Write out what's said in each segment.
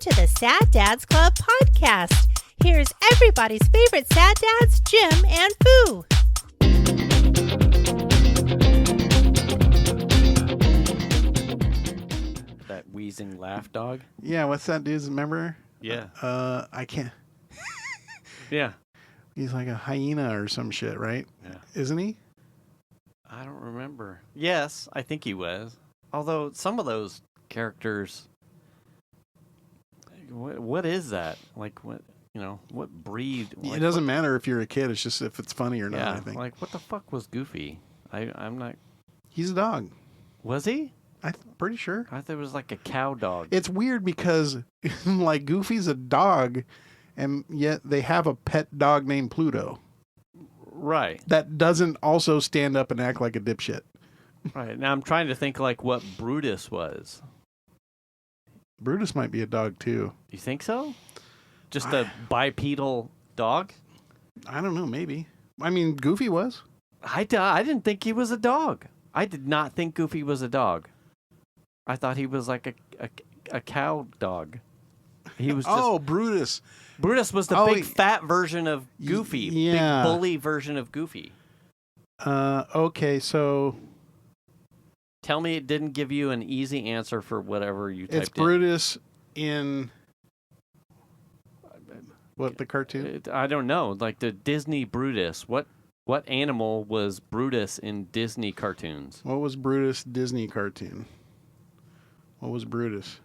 to the Sad Dads Club podcast. Here's everybody's favorite sad dads, Jim and Foo. That wheezing laugh dog? Yeah, what's that dude's, remember? Yeah. I can't. Yeah. He's like a hyena or some shit, right? Yeah. Isn't he? I don't remember. Yes, I think he was. Although some of those characters, what is that? Like what breed? Like, it doesn't matter if you're a kid. It's just if it's funny or not. Yeah, I think. like what the fuck was Goofy? I'm not. He's a dog. Was he? I'm pretty sure. I thought it was like a cow dog. It's weird because like Goofy's a dog, and yet they have a pet dog named Pluto. Right. That doesn't also stand up and act like a dipshit. Right. Now I'm trying to think like what Brutus was. Brutus might be a dog too. You think so? Just a bipedal dog? I don't know. Maybe. I mean, Goofy was. I didn't think he was a dog. I did not think Goofy was a dog. I thought he was like a cow dog. He was just, Brutus. Brutus was the big fat version of Goofy. Yeah. Big bully version of Goofy. Okay, so Tell me it didn't give you an easy answer for whatever you typed in. it's Brutus in what, the cartoon? I don't know. Like the Disney Brutus. What animal was Brutus in Disney cartoons? What was Brutus Disney cartoon? What was Brutus?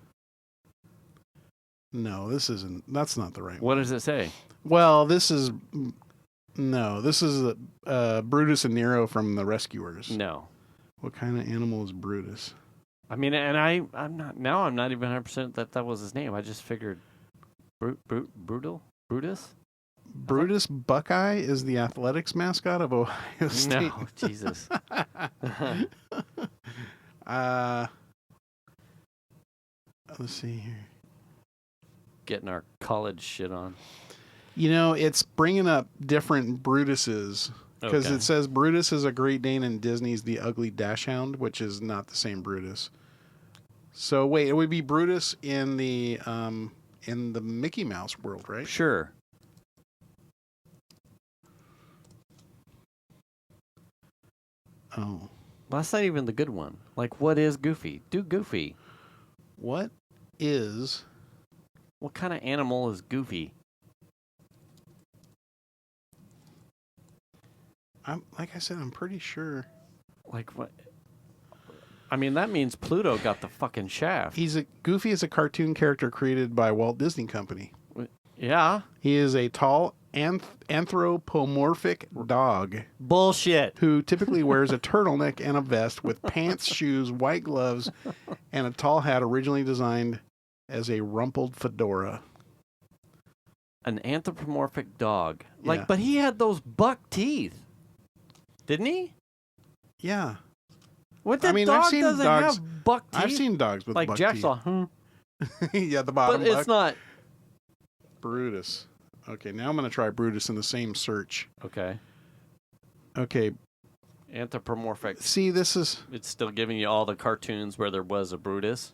No, this isn't. That's not the right one. What does it say? Well, this is Brutus and Nero from The Rescuers. No. What kind of animal is Brutus? I mean, and I'm not even 100% that was his name. I just figured Brutus? Brutus Buckeye is the athletics mascot of Ohio State. No, Jesus. Let's see here. Getting our college shit on. You know, it's bringing up different Brutuses. Because it says Brutus is a Great Dane and Disney's The Ugly Dachshund, which is not the same Brutus. So wait, it would be Brutus in the Mickey Mouse world, right? Sure. Oh. Well, that's not even the good one. Like, what is Goofy? Do Goofy. What kind of animal is Goofy? Like I said, I'm pretty sure. Like what? I mean, that means Pluto got the fucking shaft. Goofy is a cartoon character created by Walt Disney Company. Yeah. He is a tall anthropomorphic dog. Bullshit. Who typically wears a turtleneck and a vest with pants, shoes, white gloves, and a tall hat originally designed as a rumpled fedora. An anthropomorphic dog. Yeah. But he had those buck teeth. Didn't he? Yeah. What the dog I've seen doesn't dogs. have buck teeth? I've seen dogs with like buck Jack's teeth. Yeah, the bottom But it's not. Brutus. Okay, now I'm going to try Brutus in the same search. Okay. Okay. Anthropomorphic. See, this is... It's still giving you all the cartoons where there was a Brutus.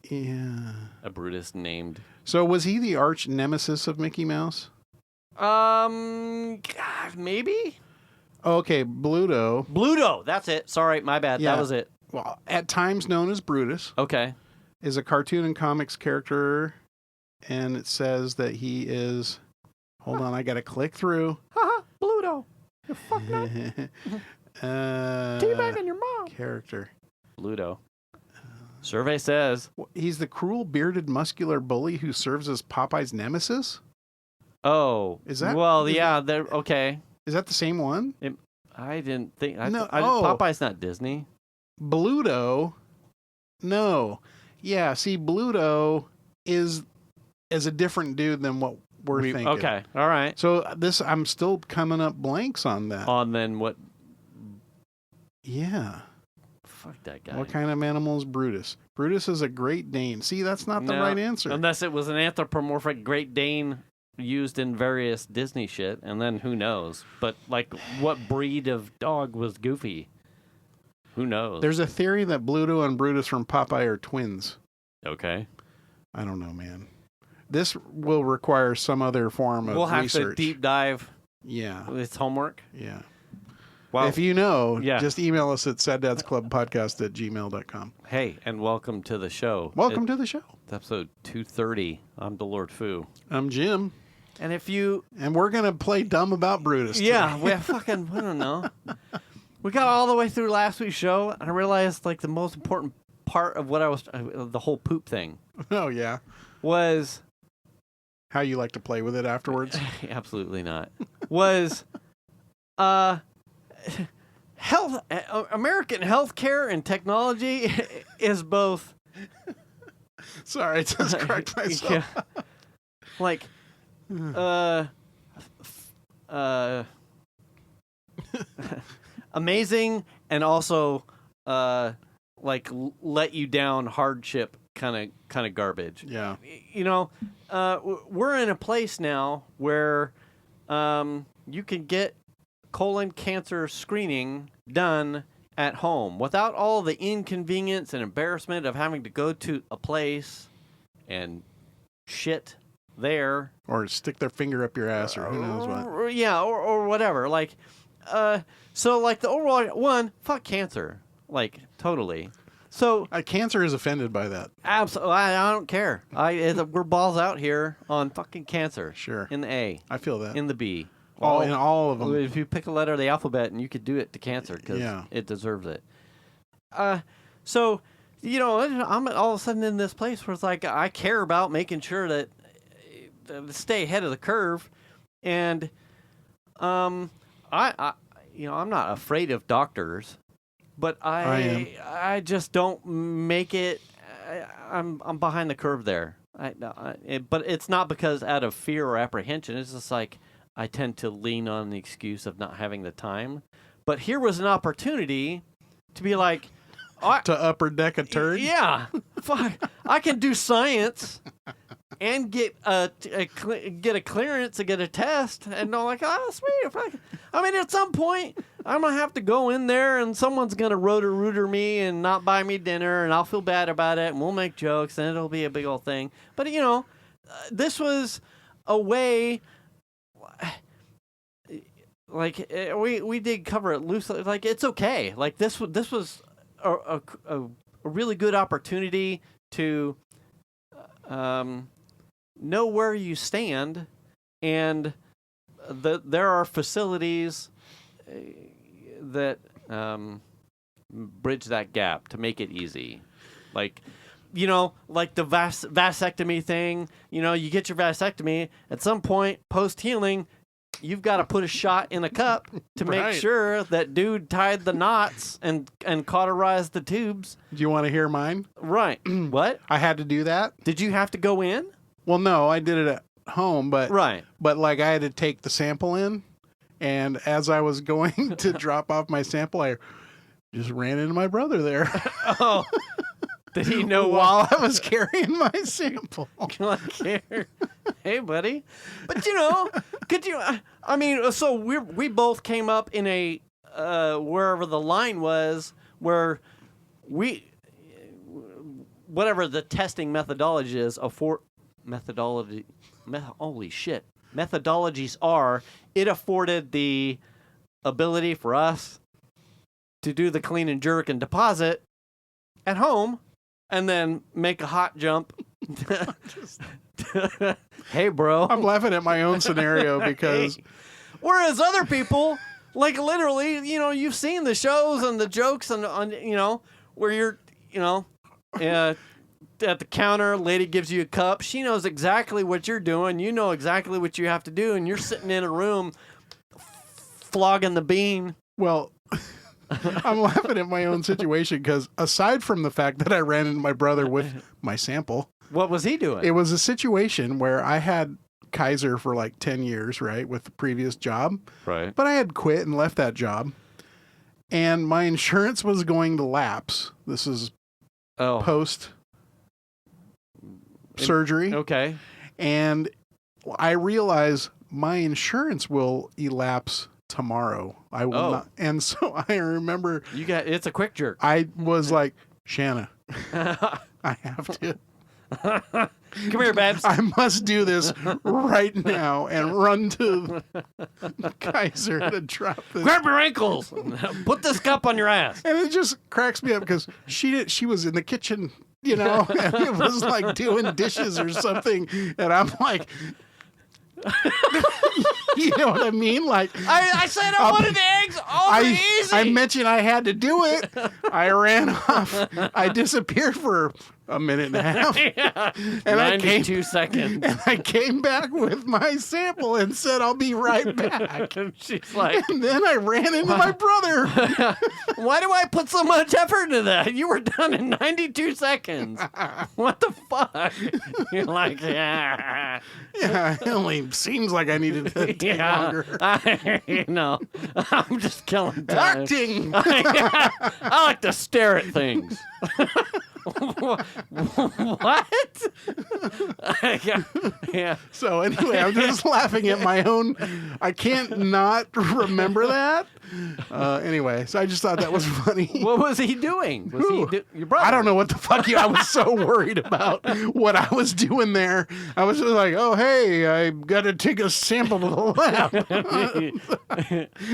Yeah. A Brutus named. So was he the arch nemesis of Mickey Mouse? Maybe? Okay, Bluto. Bluto, that's it. Sorry, my bad. Yeah. That was it. Well, at times known as Brutus. Okay. Is a cartoon and comics character, and it says that he is... Hold on, I got to click through. Haha, Bluto. You fuck nut. Teabagging your mom. Character. Bluto. Survey says... He's the cruel, bearded, muscular bully who serves as Popeye's nemesis? Oh. Is that... Well, yeah, okay. Is that the same one? I didn't think... No. Popeye's not Disney. Bluto? No. Yeah, see, Bluto is a different dude than what we're thinking. Okay, all right. So I'm still coming up blanks on that. On then what... Yeah. Fuck that guy. What kind of animal is Brutus? Brutus is a Great Dane. See, that's not the right answer. Unless it was an anthropomorphic Great Dane used in various Disney shit, and then who knows? But, like, what breed of dog was Goofy? Who knows? There's a theory that Bluto and Brutus from Popeye are twins. Okay. I don't know, man. This will require some other form of We'll have research. to deep dive. Yeah. It's homework. Yeah. Well, if you know, just email us at saddadsclubpodcast@gmail.com. Hey, and welcome to the show. Welcome to the show. It's episode 230. I'm Delord Fu. I'm Jim. And we're going to play dumb about Brutus today. Yeah, I don't know. We got all the way through last week's show, and I realized, like, the most important part of what the whole poop thing. Oh, yeah. Was... How you like to play with it afterwards? Absolutely not. Was... American healthcare and technology is both... Sorry, I just correct myself. Yeah. Like... amazing and also like let you down hardship kind of garbage. Yeah. You know, we're in a place now where you can get colon cancer screening done at home without all the inconvenience and embarrassment of having to go to a place and shit there, or stick their finger up your ass, or who knows what. Or whatever. Like, so like the overall one, fuck cancer, like totally. So cancer is offended by that. Absolutely, I don't care. We're balls out here on fucking cancer. Sure. In the A, I feel that. in the B, in all of them. If you pick a letter of the alphabet, and you could do it to cancer because it deserves it. So you know, I'm all of a sudden in this place where it's like I care about making sure that stay ahead of the curve, and I I'm not afraid of doctors, but I just don't make it. I'm behind the curve there. But it's not because out of fear or apprehension. It's just like I tend to lean on the excuse of not having the time. But here was an opportunity to be like, to upper deck a turd. Yeah, fuck. I can do science. And get a clearance to get a test, and they're like, oh, sweet. I mean, at some point, I'm gonna have to go in there, and someone's gonna rotor-rooter me and not buy me dinner, and I'll feel bad about it, and we'll make jokes, and it'll be a big old thing. But you know, this was a way. Like we did cover it loosely. Like it's okay. Like this was a really good opportunity to. Know where you stand, and there are facilities that bridge that gap to make it easy. Like, you know, like the vasectomy thing, you know, you get your vasectomy, at some point, post-healing, you've got to put a shot in a cup to make sure that dude tied the knots and cauterized the tubes. Do you want to hear mine? Right. What? I had to do that. Did you have to go in? Well, no, I did it at home, but but like I had to take the sample in, and as I was going to drop off my sample, I just ran into my brother there. Oh, did he know while I was carrying my sample? Hey, buddy. But you know, could you? I mean, so we both came up in a wherever the line was where whatever the testing methodology is methodologies are, it afforded the ability for us to do the clean and jerk and deposit at home and then make a hot jump. Hey, bro. I'm laughing at my own scenario because... Whereas other people, like literally, you know, you've seen the shows and the jokes and you know, where you're, you know... at the counter, lady gives you a cup. She knows exactly what you're doing. You know exactly what you have to do, and you're sitting in a room flogging the bean. Well, I'm laughing at my own situation because aside from the fact that I ran into my brother with my sample. What was he doing? It was a situation where I had Kaiser for like 10 years, right, with the previous job. Right. But I had quit and left that job. And my insurance was going to lapse. This is post surgery. Okay. And I realize my insurance will elapse tomorrow. I will not. And so I remember it's a quick jerk. I was like, Shanna, I have to Come here, Babs. I must do this right now and run to Kaiser to drop this. Grab your ankles. Put this cup on your ass. And it just cracks me up because she was in the kitchen, and it was like doing dishes or something. And I'm like, you know what I mean? Like I said I wanted the eggs over easy. I mentioned I had to do it. I ran off. I disappeared for a minute and a half. Yeah. And 92 seconds. And I came back with my sample and said, I'll be right back. And she's like... And then I ran into my brother. Why do I put so much effort into that? You were done in 92 seconds. What the fuck? You're like, yeah. Yeah, it only seems like I needed to take longer. I'm just killing time. Acting! I like to stare at things. What? Yeah. So anyway, I'm just laughing at my own. I can't not remember that. Anyway, so I just thought that was funny. What was he doing? Was your brother? I don't know what the fuck I was so worried about what I was doing there. I was just like, oh, hey, I got to take a sample to the lab.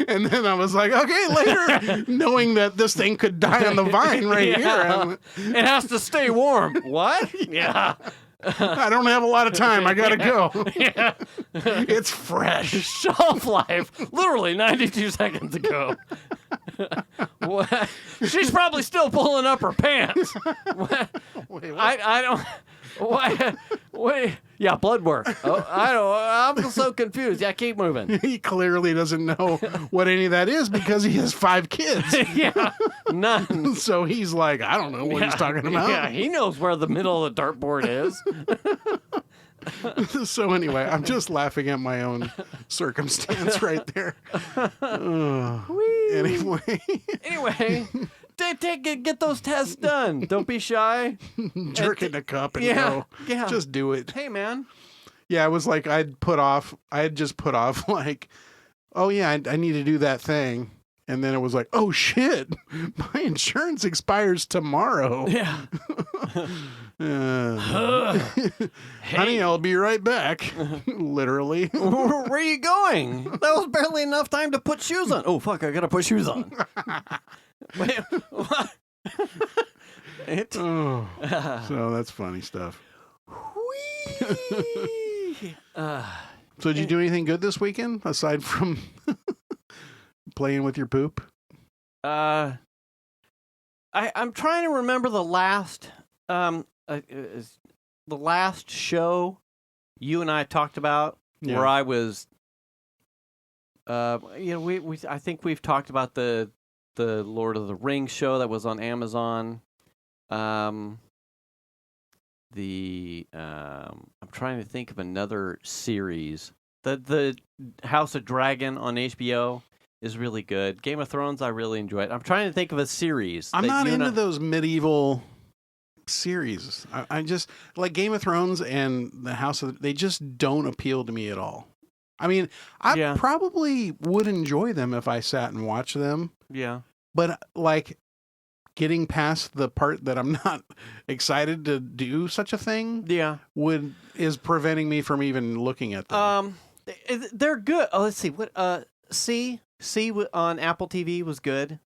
And then I was like, okay, later, knowing that this thing could die on the vine right here. It has to stay warm. What? Yeah. I don't have a lot of time. I gotta go. Yeah. It's fresh. Shelf life, literally 92 seconds ago. What? She's probably still pulling up her pants. What? Wait, what? I don't. What? Wait. Yeah, blood work. Oh, I don't. I'm so confused. Yeah, keep moving. He clearly doesn't know what any of that is because he has 5 kids. Yeah, none. So he's like, I don't know what he's talking about. Yeah, he knows where the middle of the dartboard is. So anyway, I'm just laughing at my own circumstance right there. Anyway. Get those tests done. Don't be shy. Jerk in the cup and go. Yeah. Just do it. Hey, man. Yeah, it was like I had just put off like, oh yeah, I need to do that thing. And then it was like, oh shit, my insurance expires tomorrow. Yeah. Honey, I'll be right back. Literally. Where are you going? That was barely enough time to put shoes on. Oh, fuck, I gotta put shoes on. Wait, what? So that's funny stuff. Whee! So did you do anything good this weekend aside from playing with your poop? I'm trying to remember the last show you and I talked about where I was. I think we've talked about the Lord of the Rings show that was on Amazon. I'm trying to think of another series. The House of Dragon on HBO is really good. Game of Thrones, I really enjoy it. I'm trying to think of a series. I'm not into those medieval series. I just like Game of Thrones and the House of. They just don't appeal to me at all. I mean, I probably would enjoy them if I sat and watched them. Yeah. But like getting past the part that I'm not excited to do such a thing, is preventing me from even looking at them. They're good. Oh, let's see. What C on Apple TV was good.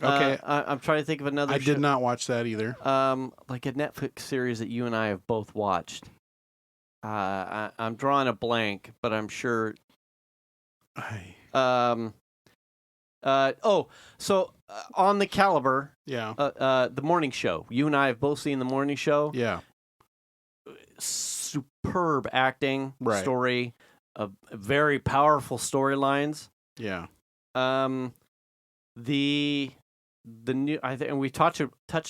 Okay. I'm trying to think of another I did not watch that either. Like a Netflix series that you and I have both watched. I'm drawing a blank, but I'm sure. On the Caliber, the morning show. You and I have both seen the morning show. Yeah. Superb acting, story, very powerful storylines. Yeah. The new, and we touched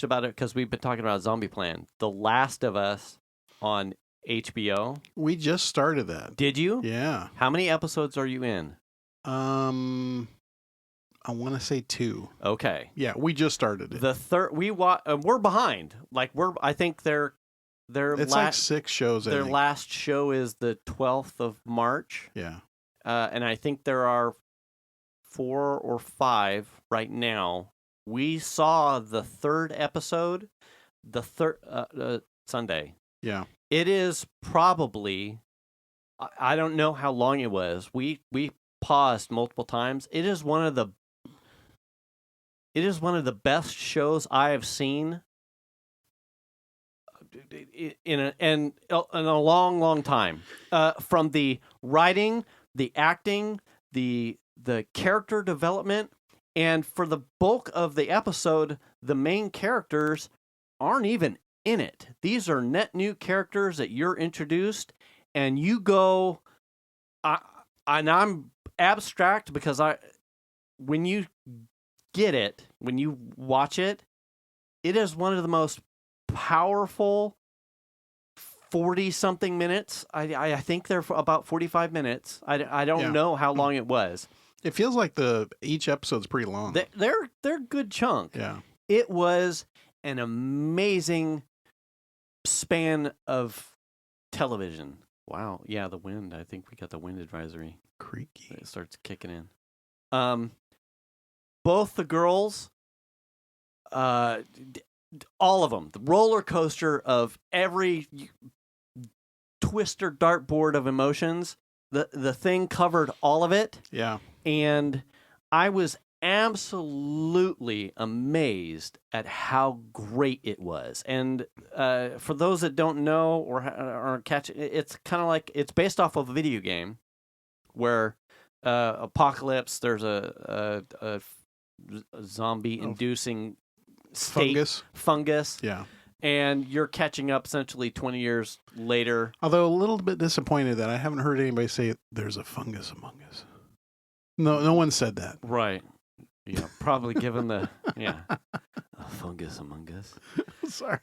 about it because we've been talking about Zombie Plan. The Last of Us on HBO. We just started that. Did you? Yeah. How many episodes are you in? I want to say 2. Okay. Yeah, we just started it. The third we're behind. Like I think it's like 6 shows. Their last show is the 12th of March. Yeah. And I think there are 4 or 5 right now. We saw the 3rd episode, Sunday. Yeah. It is probably, I don't know how long it was. We paused multiple times. It is one of the best shows I have seen in a long, long time. From the writing, the acting, the character development, and for the bulk of the episode, the main characters aren't even in it. These are net new characters that you're introduced, and you go. And I'm abstract because when you get it, when you watch it, it is one of the most powerful 40-something minutes. I think they're about 45 minutes. I don't know how long it was. It feels like each episode's pretty long. They're a good chunk. Yeah. It was an amazing span of television. Wow. Yeah, the wind. I think we got the wind advisory. Creaky. It starts kicking in. Both the girls, all of them, the roller coaster of every twister dartboard of emotions, the thing covered all of it. Yeah. And I was absolutely amazed at how great it was. And for those that don't know or aren't catching, it's kind of like, it's based off of a video game where apocalypse, there's a zombie-inducing state. Fungus. Yeah. And you're catching up essentially 20 years later. Although a little bit disappointed that I haven't heard anybody say there's a fungus among us. No one said that. Right. Yeah, probably given the a fungus among us. Sorry.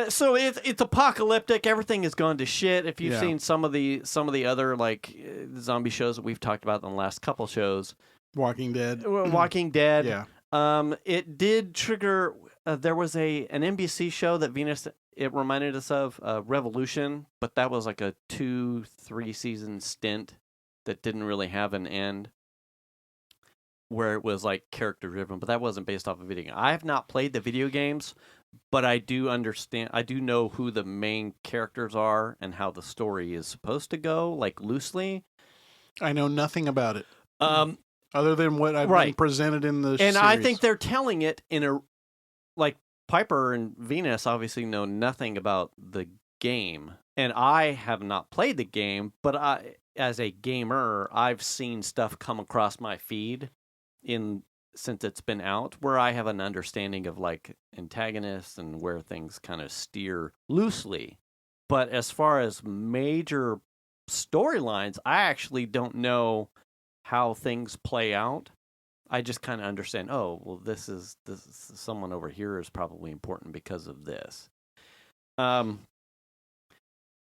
So it's apocalyptic. Everything has gone to shit. If you've seen some of the other like zombie shows that we've talked about in the last couple shows, Walking Dead. Yeah. It did trigger. There was an NBC show that Venus. It reminded us of Revolution, but that was like a 2-3 season stint that didn't really have an end, where it was like character driven, but that wasn't based off a video game. I have not played the video games, but I do understand. I do know who the main characters are and how the story is supposed to go, like loosely. I know nothing about it. Other than what I've been presented in the series. I think they're telling it in a, like, Piper and Venus obviously know nothing about the game, and I have not played the game, but as a gamer, I've seen stuff come across my feed since it's been out, where I have an understanding of like antagonists and where things kind of steer loosely. But as far as major storylines, I actually don't know how things play out. I just kind of understand, oh, well, this is someone over here is probably important because of this.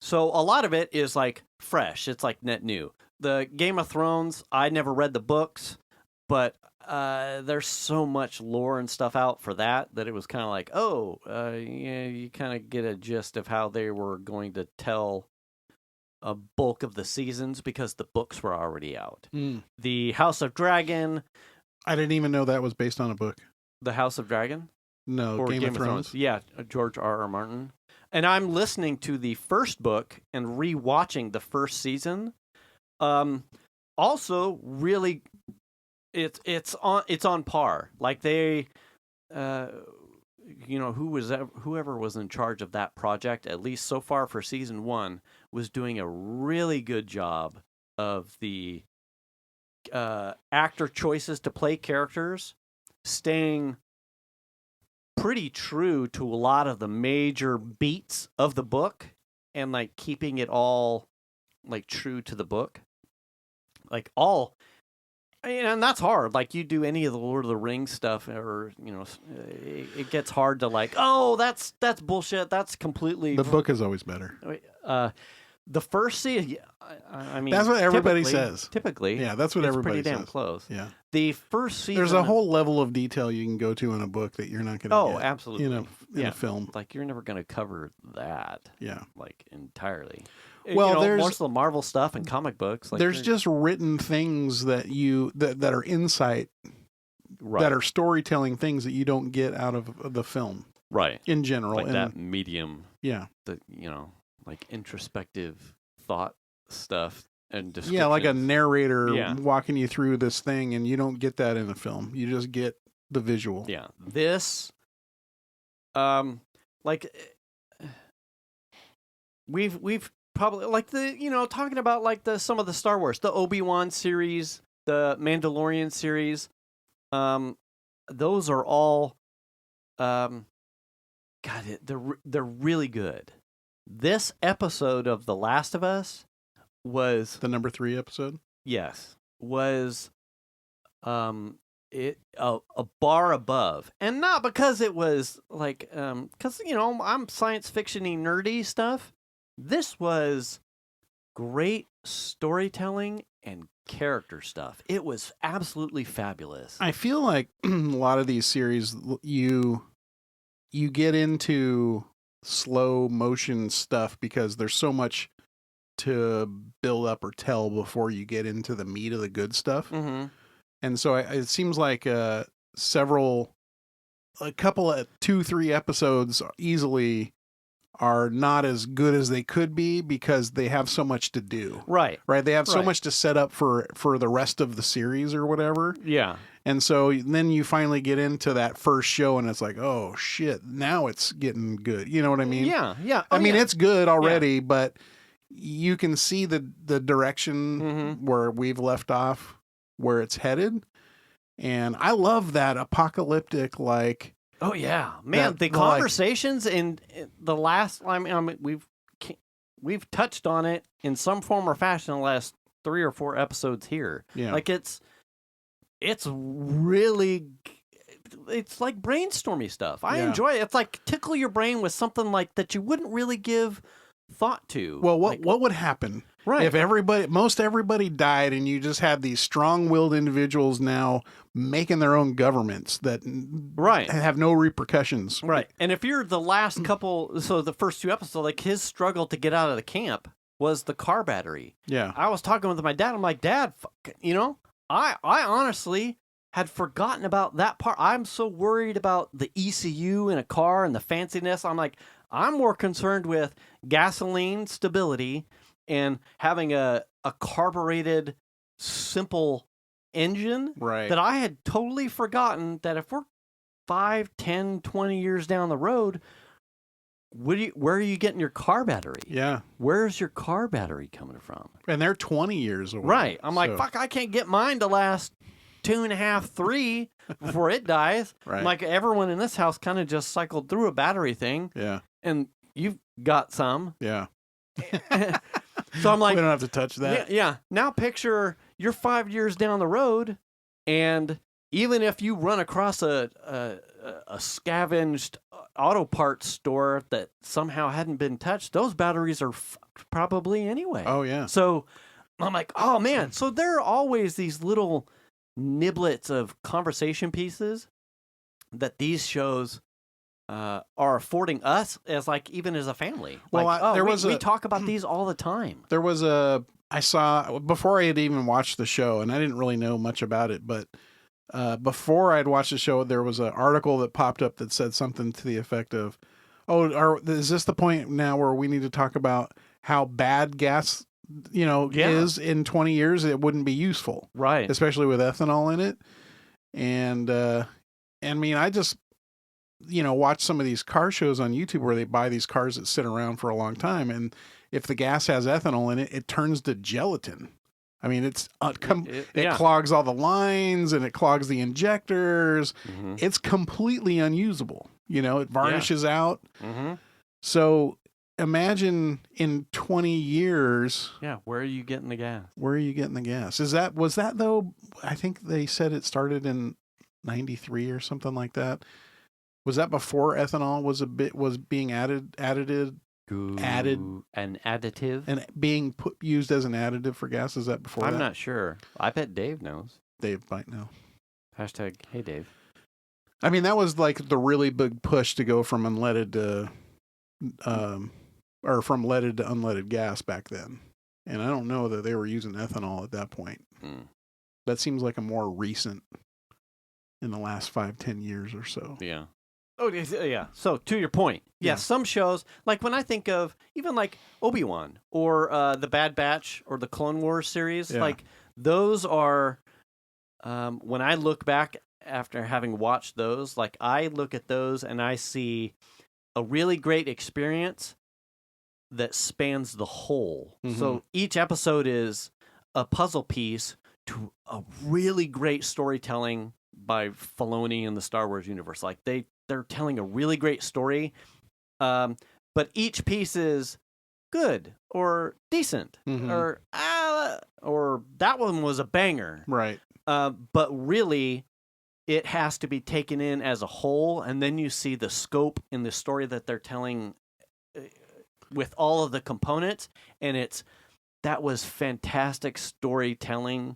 So a lot of it is like fresh. It's like net new. The Game of Thrones, I never read the books, but there's so much lore and stuff out for that it was kind of like, you kind of get a gist of how they were going to tell a bulk of the seasons because the books were already out. The House of Dragon. I didn't even know that was based on a book. The House of Dragon? No, or Game of Thrones. Yeah, George R.R. Martin. And I'm listening to the first book and rewatching the first season. Also, really, it's on par. Like they, whoever was in charge of that project, at least so far for season 1, was doing a really good job of the actor choices to play characters, staying pretty true to a lot of the major beats of the book and like keeping it all like true to the book. Like all, and that's hard. Like you do any of the Lord of the Rings stuff, or it gets hard to like, oh, that's bullshit. That's completely. The book is always better. The first season, I mean, that's what everybody says. Typically, yeah, that's what everybody says. Pretty damn says. close. Yeah, the first season. There's a whole level of detail you can go to in a book that you're not going to. Oh, absolutely. In a film, like you're never going to cover that. Yeah, like entirely. Well, there's most of the Marvel stuff and comic books. Like there's just written things that that are insight, that are storytelling things that you don't get out of the film. Right. In general. Like that medium. Yeah. The, like introspective thought stuff and descriptions. Yeah, like a narrator walking you through this thing, and you don't get that in a film. You just get the visual. Yeah. This, like, we've probably, like, talking about, like, some of the Star Wars, the Obi-Wan series, the Mandalorian series, those are all, they're really good. This episode of The Last of Us was the number 3 episode. Yes, was a bar above, and not because it was like because I'm science fiction-y nerdy stuff. This was great storytelling and character stuff. It was absolutely fabulous. I feel like a lot of these series, you get into slow motion stuff because there's so much to build up or tell before you get into the meat of the good stuff. Mm-hmm. And so it seems like a couple of 2-3 episodes easily are not as good as they could be because they have so much to do. Right. They have so much to set up for the rest of the series or whatever. Yeah. And so then you finally get into that first show and it's like, oh shit, now it's getting good. You know what I mean? Yeah. Yeah. I mean, it's good already, but you can see the direction where we've left off, where it's headed. And I love that apocalyptic, like, oh yeah, man! The conversations in the last, I mean, we've touched on it in some form or fashion in the last 3 or 4 episodes here. Yeah, like it's really, it's like brainstormy stuff. I enjoy it. It's like tickle your brain with something like that you wouldn't really give thought to. Well, what would happen if most everybody died and you just had these strong-willed individuals now making their own governments that have no repercussions? Right. And if you're the last couple, so the first 2 episodes, like his struggle to get out of the camp was the car battery. Yeah. I was talking with my dad. I'm like, Dad, I honestly had forgotten about that part. I'm so worried about the ECU in a car and the fanciness. I'm like, I'm more concerned with gasoline stability and having a carbureted, simple engine that I had totally forgotten that if we're 5, 10, 20 years down the road, where are you getting your car battery? Yeah. Where's your car battery coming from? And they're 20 years away. Right. I'm like, fuck, I can't get mine to last 2.5, 3 before it dies. Right. I'm like, everyone in this house kind of just cycled through a battery thing. Yeah. And you've got some. Yeah. So I'm like, we don't have to touch that. Yeah. Now picture you're 5 years down the road, and even if you run across a scavenged auto parts store that somehow hadn't been touched, those batteries are probably anyway. Oh yeah. So I'm like, oh man. So there are always these little niblets of conversation pieces that these shows are affording us as even as a family. Well, we talk about these all the time. There was I saw before I had even watched the show, and I didn't really know much about it, but before I'd watched the show, there was an article that popped up that said something to the effect of, is this the point now where we need to talk about how bad gas, is in 20 years? It wouldn't be useful. Right. Especially with ethanol in it. And, I mean, I just, watch some of these car shows on YouTube where they buy these cars that sit around for a long time. And if the gas has ethanol in it, it turns to gelatin. I mean, it clogs all the lines and it clogs the injectors. Mm-hmm. It's completely unusable. It varnishes out. Mm-hmm. So imagine in 20 years. Yeah. Where are you getting the gas? Was that though? I think they said it started in 93 or something like that. Was that before ethanol was being added? An additive and being used as an additive for gas. Is that before? I'm not sure. I bet Dave knows. Dave might know. Hashtag hey Dave. I mean, that was like the really big push to go from unleaded to from leaded to unleaded gas back then. And I don't know that they were using ethanol at that point. That seems like a more recent in the last 5-10 years or so. Yeah. Oh, yeah. So to your point, yeah, some shows, like when I think of even like Obi-Wan or the Bad Batch or the Clone Wars series, like those are, when I look back after having watched those, like I look at those and I see a really great experience that spans the whole. So each episode is a puzzle piece to a really great storytelling by Filoni in the Star Wars universe. Like they're telling a really great story, but each piece is good or decent or that one was a banger. Right. But really, it has to be taken in as a whole, and then you see the scope in the story that they're telling with all of the components, and that was fantastic storytelling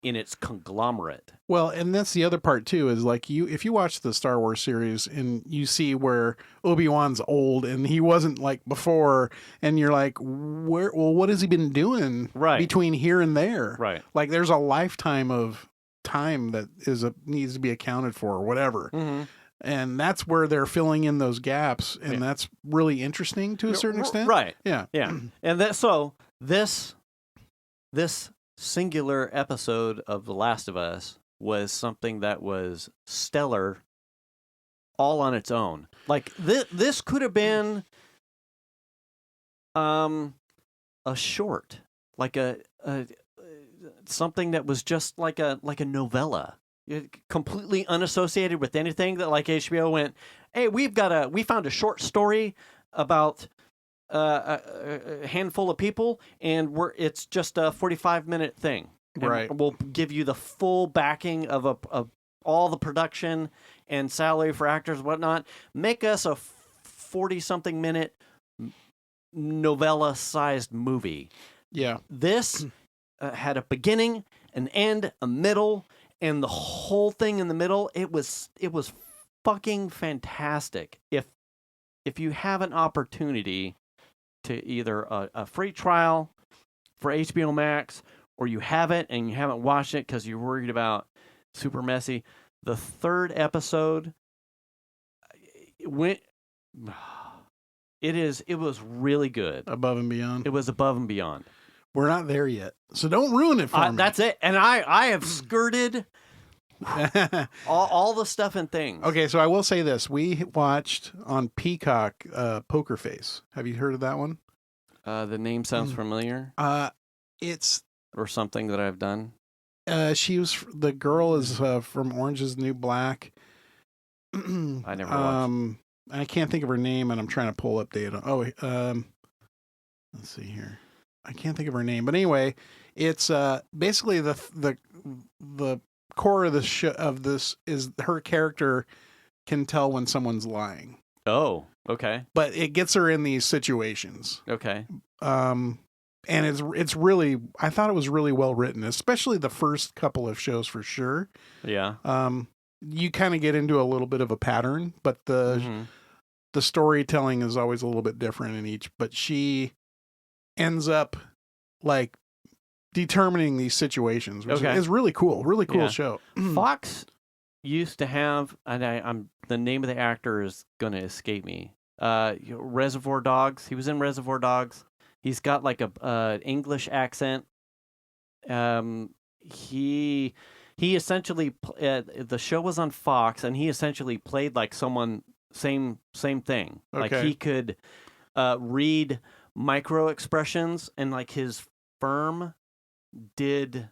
in its conglomerate. Well, and that's the other part too, is like if you watch the Star Wars series and you see where Obi-Wan's old and he wasn't like before, and you're like, what has he been doing between here and there? Right. Like there's a lifetime of time that needs to be accounted for or whatever. And that's where they're filling in those gaps, and that's really interesting to a certain extent. Right. Yeah. Yeah. And so this singular episode of The Last of Us was something that was stellar all on its own. Like this could have been a short, like a something that was just like a novella, completely unassociated with anything, that like HBO went, hey, we found a short story about a handful of people, and it's just a 45-minute thing. And we'll give you the full backing of all the production and salary for actors and whatnot. Make us a 40-something minute novella-sized movie. Yeah. This had a beginning, an end, a middle, and the whole thing in the middle. It was fucking fantastic. If you have an opportunity to either a free trial for HBO Max, or you have it and you haven't watched it because you're worried about super messy, the third episode it was really good. Above and beyond. It was above and beyond. We're not there yet, so don't ruin it for me. That's it. And I have skirted all the stuff and things. Okay, so I will say this. We watched on Peacock Poker Face. Have you heard of that one? The name sounds familiar. It's... Or something that I've done. The girl is from Orange is the New Black. I never watched. I can't think of her name, and I'm trying to pull up data. Let's see here. I can't think of her name, but anyway, it's basically the core of this is her character can tell when someone's lying. Oh, okay. But it gets her in these situations. Okay. And it's really, I thought it was really well written, especially the first couple of shows for sure. Yeah. You kind of get into a little bit of a pattern, but the storytelling is always a little bit different in each. But she ends up like determining these situations, which is really cool. Really cool show. Fox used to have, and the name of the actor is going to escape me. Reservoir Dogs. He was in Reservoir Dogs. He's got like a English accent. He essentially the show was on Fox, and he essentially played like someone same thing. Okay. Like he could read micro expressions, and like his firm did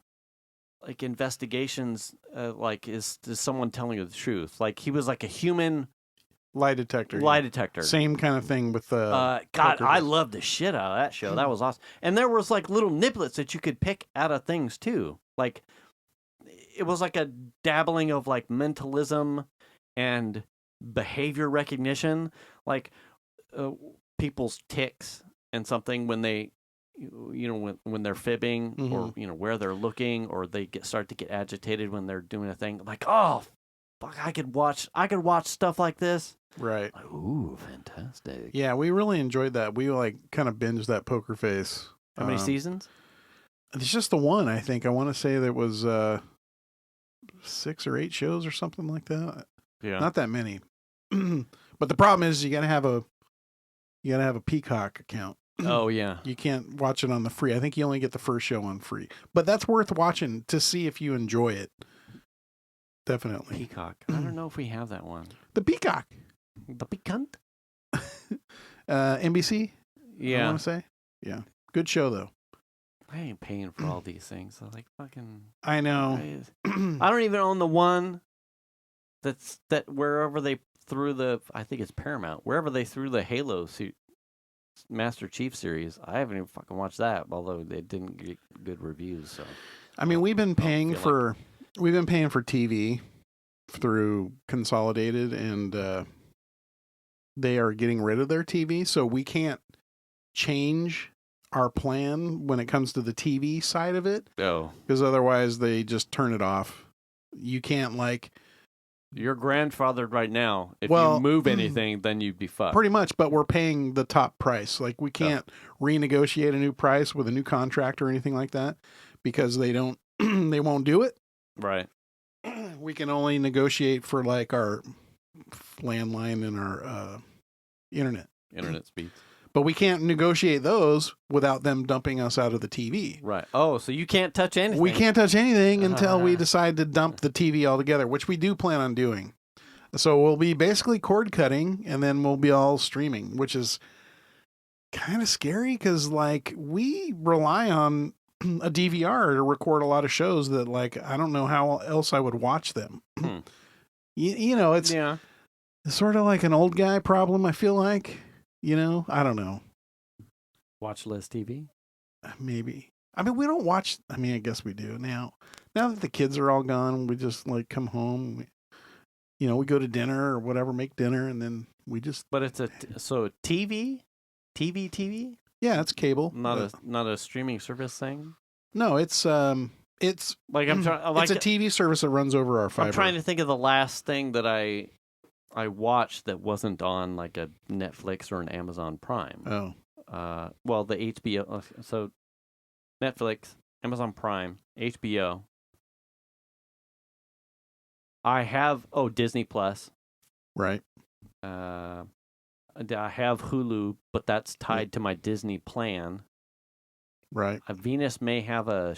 like investigations. Like is someone telling you the truth? Like he was like a human. Lie detector. Same kind of thing with the... God, I loved the shit out of that show. That was awesome. And there was like little niblets that you could pick out of things too. Like it was like a dabbling of like mentalism and behavior recognition. Like people's tics and something when they, when they're fibbing or, where they're looking, or they start to get agitated when they're doing a thing. Like, oh, fuck, I could watch stuff like this. Right. Like, ooh, fantastic. Yeah, we really enjoyed that. We like kind of binged that Poker Face. How many seasons? It's just the one, I think. I want to say there was 6 or 8 shows or something like that. Yeah. Not that many. But the problem is you gotta have a Peacock account. Oh yeah. You can't watch it on the free. I think you only get the first show on free. But that's worth watching to see if you enjoy it. Definitely. Peacock. I don't know if we have that one. The Peacock. The Peacock? NBC? Yeah. I want to say. Yeah. Good show though. I ain't paying for all these things. So like fucking I know. I don't even own the one that wherever they threw I think it's Paramount, wherever they threw the Halo Master Chief series. I haven't even fucking watched that, although they didn't get good reviews. So I mean, we've been paying for TV through Consolidated, and they are getting rid of their TV, so we can't change our plan when it comes to the TV side of it. Oh, because otherwise they just turn it off. You can't You're grandfathered right now. If you move anything, then you'd be fucked. Pretty much, but we're paying the top price. Like, we can't renegotiate a new price with a new contract or anything like that because they won't do it. Right. We can only negotiate for like our landline and our internet speeds. But we can't negotiate those without them dumping us out of the TV. Right. Oh, so you can't touch anything. We can't touch anything until we decide to dump the TV altogether, which we do plan on doing. So we'll be basically cord cutting, and then we'll be all streaming, which is kind of scary because, like, we rely on a DVR to record a lot of shows that, like, I don't know how else I would watch them. You know, it's sort of like an old guy problem, I feel like. You know, I don't know. Watch less TV? Maybe. I mean, we don't watch. I mean, I guess we do now. Now that the kids are all gone, we just like come home. We go to dinner or whatever, make dinner, and then we just. But it's TV? TV? Yeah, it's cable. Not a streaming service thing. No, it's like I'm trying. It's a TV service that runs over our fiber. I'm trying to think of the last thing that I watched that wasn't on like a Netflix or an Amazon Prime. Oh. Well, the HBO. So, Netflix, Amazon Prime, HBO. I have Disney Plus. Right. I have Hulu, but that's tied to my Disney plan. Right. Venus may have a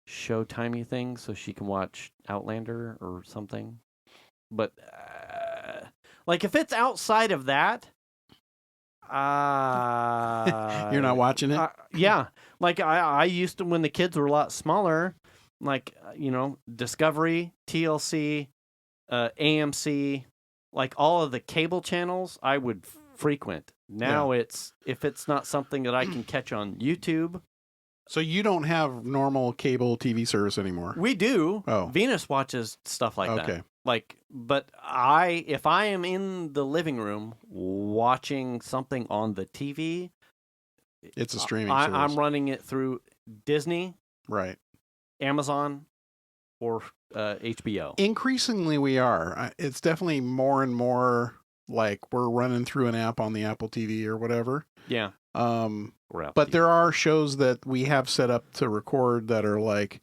Showtimey thing, so she can watch Outlander or something. But like if it's outside of that, you're not watching it. Yeah, like I used to when the kids were a lot smaller. Like Discovery, TLC, AMC, like all of the cable channels, I would frequent. Now if it's not something that I can catch on YouTube. So you don't have normal cable TV service anymore? We do. Oh. Venus watches stuff like that. Like, but if I am in the living room watching something on the TV, it's a streaming service. I'm running it through Disney, right? Amazon, or HBO. Increasingly, we are. It's definitely more and more like we're running through an app on the Apple TV or whatever. Yeah. But there are shows that we have set up to record that are like,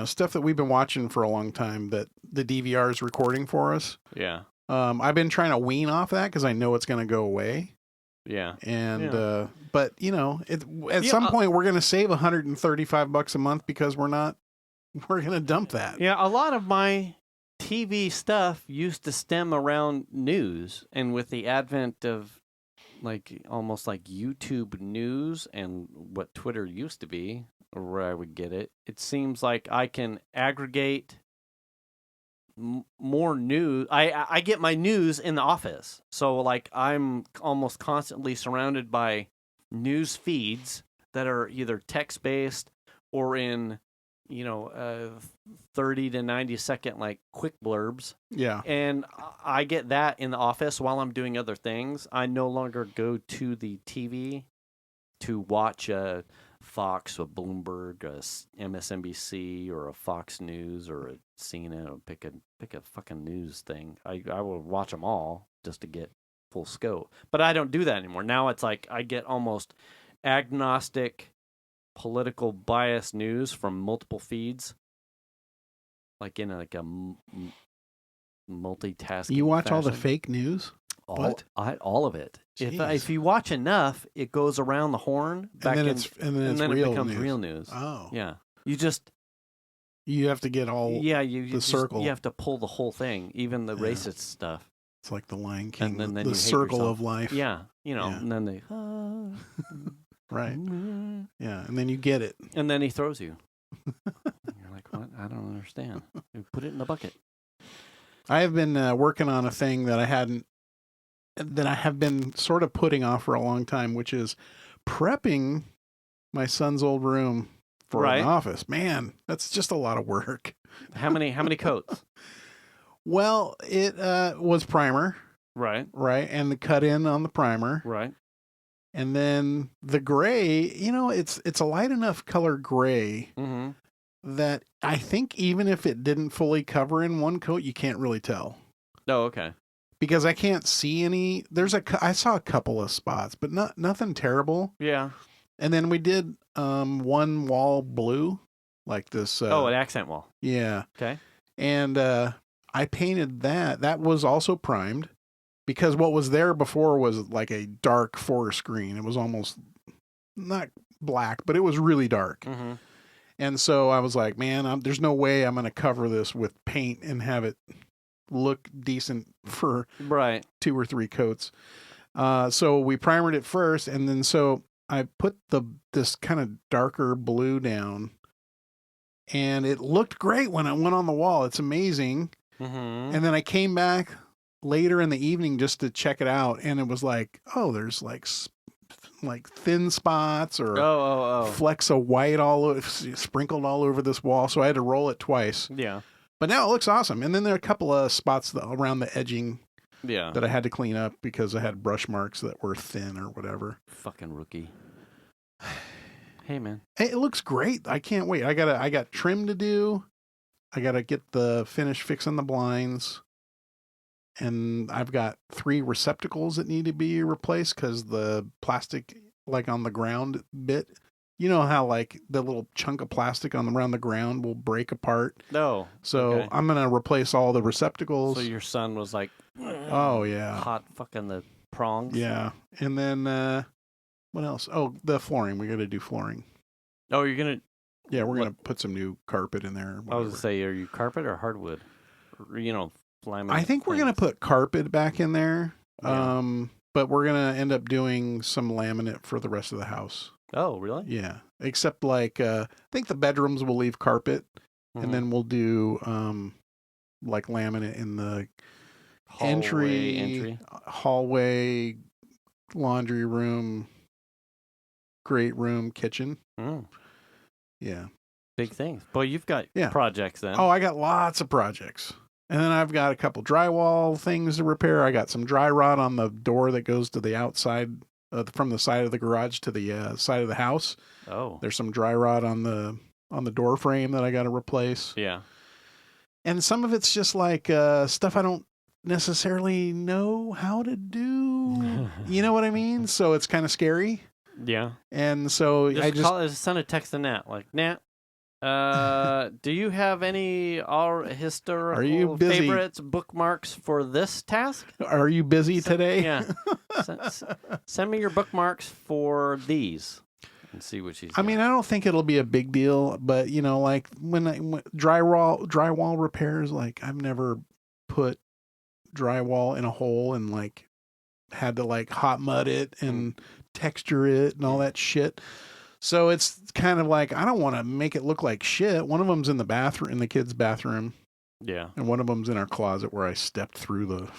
stuff that we've been watching for a long time that the DVR is recording for us. Yeah. I've been trying to wean off that because I know it's going to go away. Yeah. And, but at some point we're going to save $135 a month because we're going to dump that. Yeah. A lot of my TV stuff used to stem around news, and with the advent of like almost like YouTube news and what Twitter used to be, or where I would get it, it seems like I can aggregate more news. I get my news in the office, so like I'm almost constantly surrounded by news feeds that are either text based or in 30 to 90 second like quick blurbs. Yeah. And I get that in the office while I'm doing other things. I no longer go to the TV to watch a Fox, a Bloomberg, a MSNBC, or a Fox News, or a CNN, or pick a fucking news thing. I will watch them all just to get full scope. But I don't do that anymore. Now it's like I get almost agnostic political bias news from multiple feeds, like in a multitasking. You watch fashion. all the fake news? All of it. If you watch enough, it goes around the horn back and then and then real it becomes news. real news. Oh. Yeah. You have to get all the circle. You have to pull the whole thing, even the racist stuff. It's like the Lion King, and then the you circle of life. Yeah, and then they right. Yeah, and then you get it. And then he throws you. You're like, what? I don't understand. You put it in the bucket. I have been working on a thing that I have been sort of putting off for a long time, which is prepping my son's old room for an office. Man, that's just a lot of work. How many coats? Well, it was primer. Right. And the cut in on the primer. Right. And then the gray, it's a light enough color gray that I think even if it didn't fully cover in one coat, you can't really tell. Oh, okay. Because I can't see any. I saw a couple of spots, but nothing terrible. Yeah. And then we did one wall blue, like this. An accent wall. Yeah. Okay. And I painted that. That was also primed, because what was there before was like a dark forest green. It was almost not black, but it was really dark. Mm-hmm. And so I was like, man, there's no way I'm going to cover this with paint and have it look decent for 2 or 3 coats. So we primered it first, and then so I put this kind of darker blue down, and it looked great when it went on the wall. It's amazing. Mm-hmm. And then I came back later in the evening just to check it out, and it was like, oh, there's like thin spots or flecks of white sprinkled all over this wall. So I had to roll it twice. Yeah. But now it looks awesome. And then there are a couple of spots around the edging that I had to clean up because I had brush marks that were thin or whatever. Fucking rookie. Hey, man. Hey, it looks great. I can't wait. I got trim to do. I got to get the finish fixing the blinds. And I've got 3 receptacles that need to be replaced because the plastic, like on the ground bit, you know how like the little chunk of plastic around the ground will break apart. No. So I'm going to replace all the receptacles. So your son was like, oh yeah, hot fucking the prongs. Yeah. And then what else? Oh, the flooring. We got to do flooring. Oh, you're going to. Yeah, we're going to put some new carpet in there. I was going to say, are you carpet or hardwood? I think we're going to put carpet back in there. Yeah. But we're going to end up doing some laminate for the rest of the house. Oh, really? Yeah. Except like, I think the bedrooms will leave carpet, and then we'll do like laminate in the hallway, laundry room, great room, kitchen. Mm. Yeah. Big things. Boy, you've got projects then. Oh, I got lots of projects. And then I've got a couple drywall things to repair. I got some dry rot on the door that goes to the outside, from the side of the garage to the side of the house. Oh. There's some dry rot on the door frame that I got to replace. Yeah. And some of it's just like stuff I don't necessarily know how to do. You know what I mean? So it's kind of scary. Yeah. And so send a text to Nat, like, Nat, do you have any historical favorites, bookmarks for this task? Are you busy today? Yeah. Send me your bookmarks for these and see what she's got. I mean, I don't think it'll be a big deal, but like when drywall repairs, like I've never put drywall in a hole and like had to like hot mud it and texture it and all that shit. So it's kind of like, I don't want to make it look like shit. One of them's in the bathroom, in the kids' bathroom. Yeah. And one of them's in our closet where I stepped through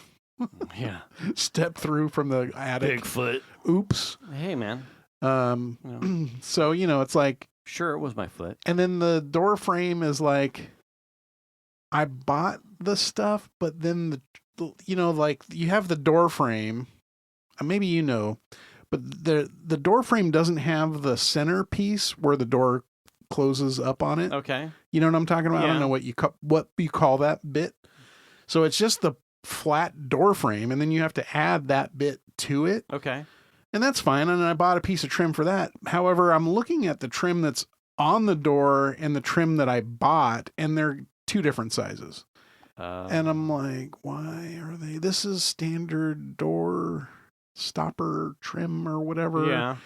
stepped through from the attic. Bigfoot. Oops. Hey, man. So, it's like. Sure, it was my foot. And then the door frame is like, I bought the stuff, but then like you have the door frame, maybe but the door frame doesn't have the center piece where the door closes up on it. Okay. You know what I'm talking about? Yeah. I don't know what you call that bit. So it's just the flat door frame, and then you have to add that bit to it. Okay. And that's fine. And I bought a piece of trim for that. However, I'm looking at the trim that's on the door and the trim that I bought, and they're 2 different sizes. And I'm like, why are they? This is standard door stopper trim or whatever. Yeah.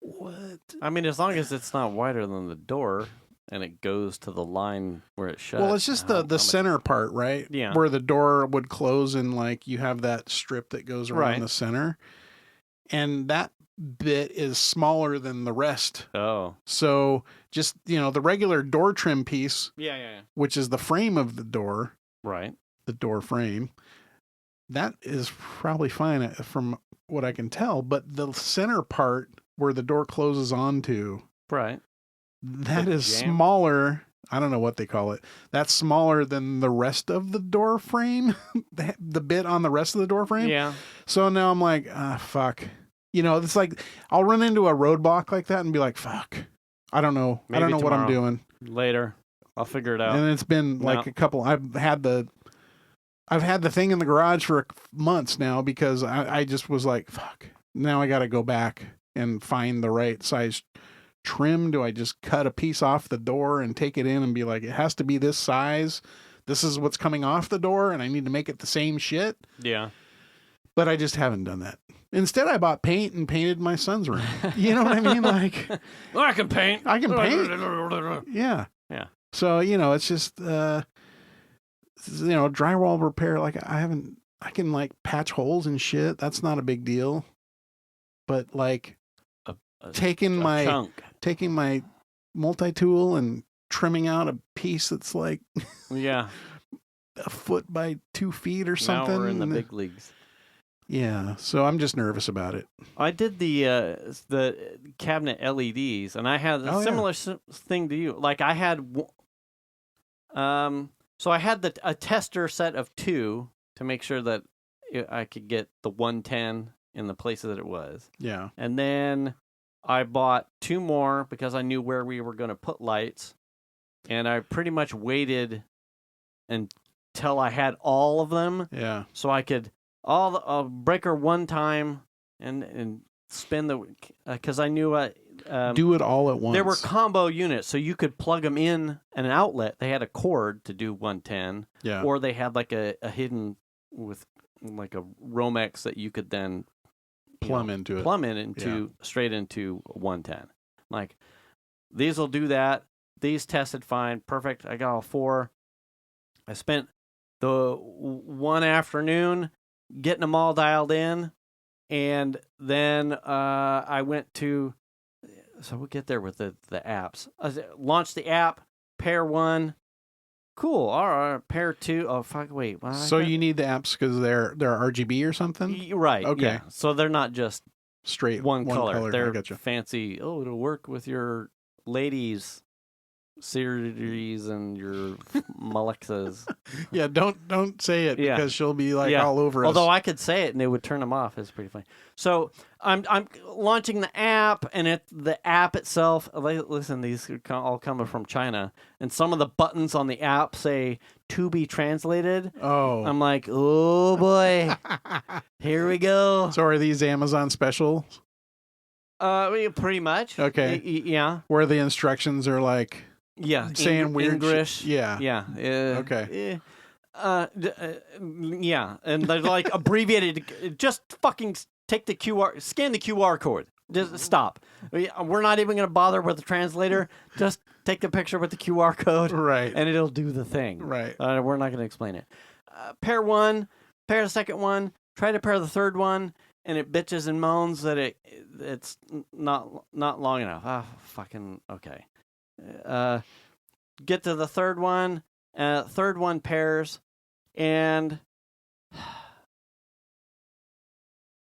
What? I mean, as long as it's not wider than the door and it goes to the line where it shuts. Well, it's just the center part, right? Yeah. Where the door would close and like you have that strip that goes around the center. And that bit is smaller than the rest. Oh. So just, the regular door trim piece, Yeah. which is the frame of the door. Right. The door frame. That is probably fine from what I can tell. But the center part where the door closes onto. Right. That is smaller. I don't know what they call it. That's smaller than the rest of the door frame. The bit on the rest of the door frame. Yeah. So now I'm like, fuck. It's like I'll run into a roadblock like that and be like, fuck. I don't know. Maybe I don't know what I'm doing. Later. I'll figure it out. And it's been like a couple. I've had the thing in the garage for months now because I just was like, fuck. Now I got to go back and find the right size trim. Do I just cut a piece off the door and take it in and be like, it has to be this size. This is what's coming off the door and I need to make it the same shit. Yeah. But I just haven't done that. Instead, I bought paint and painted my son's room. You know what I mean? Like, I can paint. I can paint. Yeah. Yeah. So, it's just, drywall repair. Like I can like patch holes and shit. That's not a big deal. But like taking my multi-tool and trimming out a piece that's like a foot by 2 feet or something. Now we're in the big leagues. Yeah, so I'm just nervous about it. I did the cabinet LEDs, and I had a similar thing to you. Like I had, so I had a tester set of 2 to make sure that I could get the 110 in the places that it was. Yeah, and then I bought 2 more because I knew where we were going to put lights, and I pretty much waited until I had all of them. Yeah, so I could. Breaker one time and spin the because I knew do it all at once. There were combo units, so you could plug them in an outlet. They had a cord to do 110, or they had like a hidden with like a Romex that you could then plumb into straight into 110. Like these will do that. These tested fine, perfect. I got all 4. I spent the one afternoon getting them all dialed in, and then I went to. So we'll get there with the apps. Launch the app, pair 1. Cool. All right, pair 2. Oh fuck! Wait. So you need the apps because they're RGB or something, right? Okay. Yeah. So they're not just straight one color. They're gotcha. Fancy. Oh, it'll work with your ladies series and your Malexas. Yeah, don't say it because she'll be like all over us. Although I could say it and it would turn them off. It's pretty funny. So I'm launching the app, and the app itself. Listen, these are all coming from China, and some of the buttons on the app say "to be translated." Oh, I'm like, oh boy, here we go. So are these Amazon specials? Pretty much. Okay. Yeah. Where the instructions are like. Yeah, saying weird English. Yeah. Okay. Yeah, and they're like abbreviated. Just fucking take the QR, scan the QR code. Just stop. We're not even going to bother with the translator. Just take the picture with the QR code, right? And it'll do the thing, right? We're not going to explain it. Pair 1, pair the second one. Try to pair the third one, and it bitches and moans that it's not long enough. Fucking okay. Get to the third one. Third one pairs, and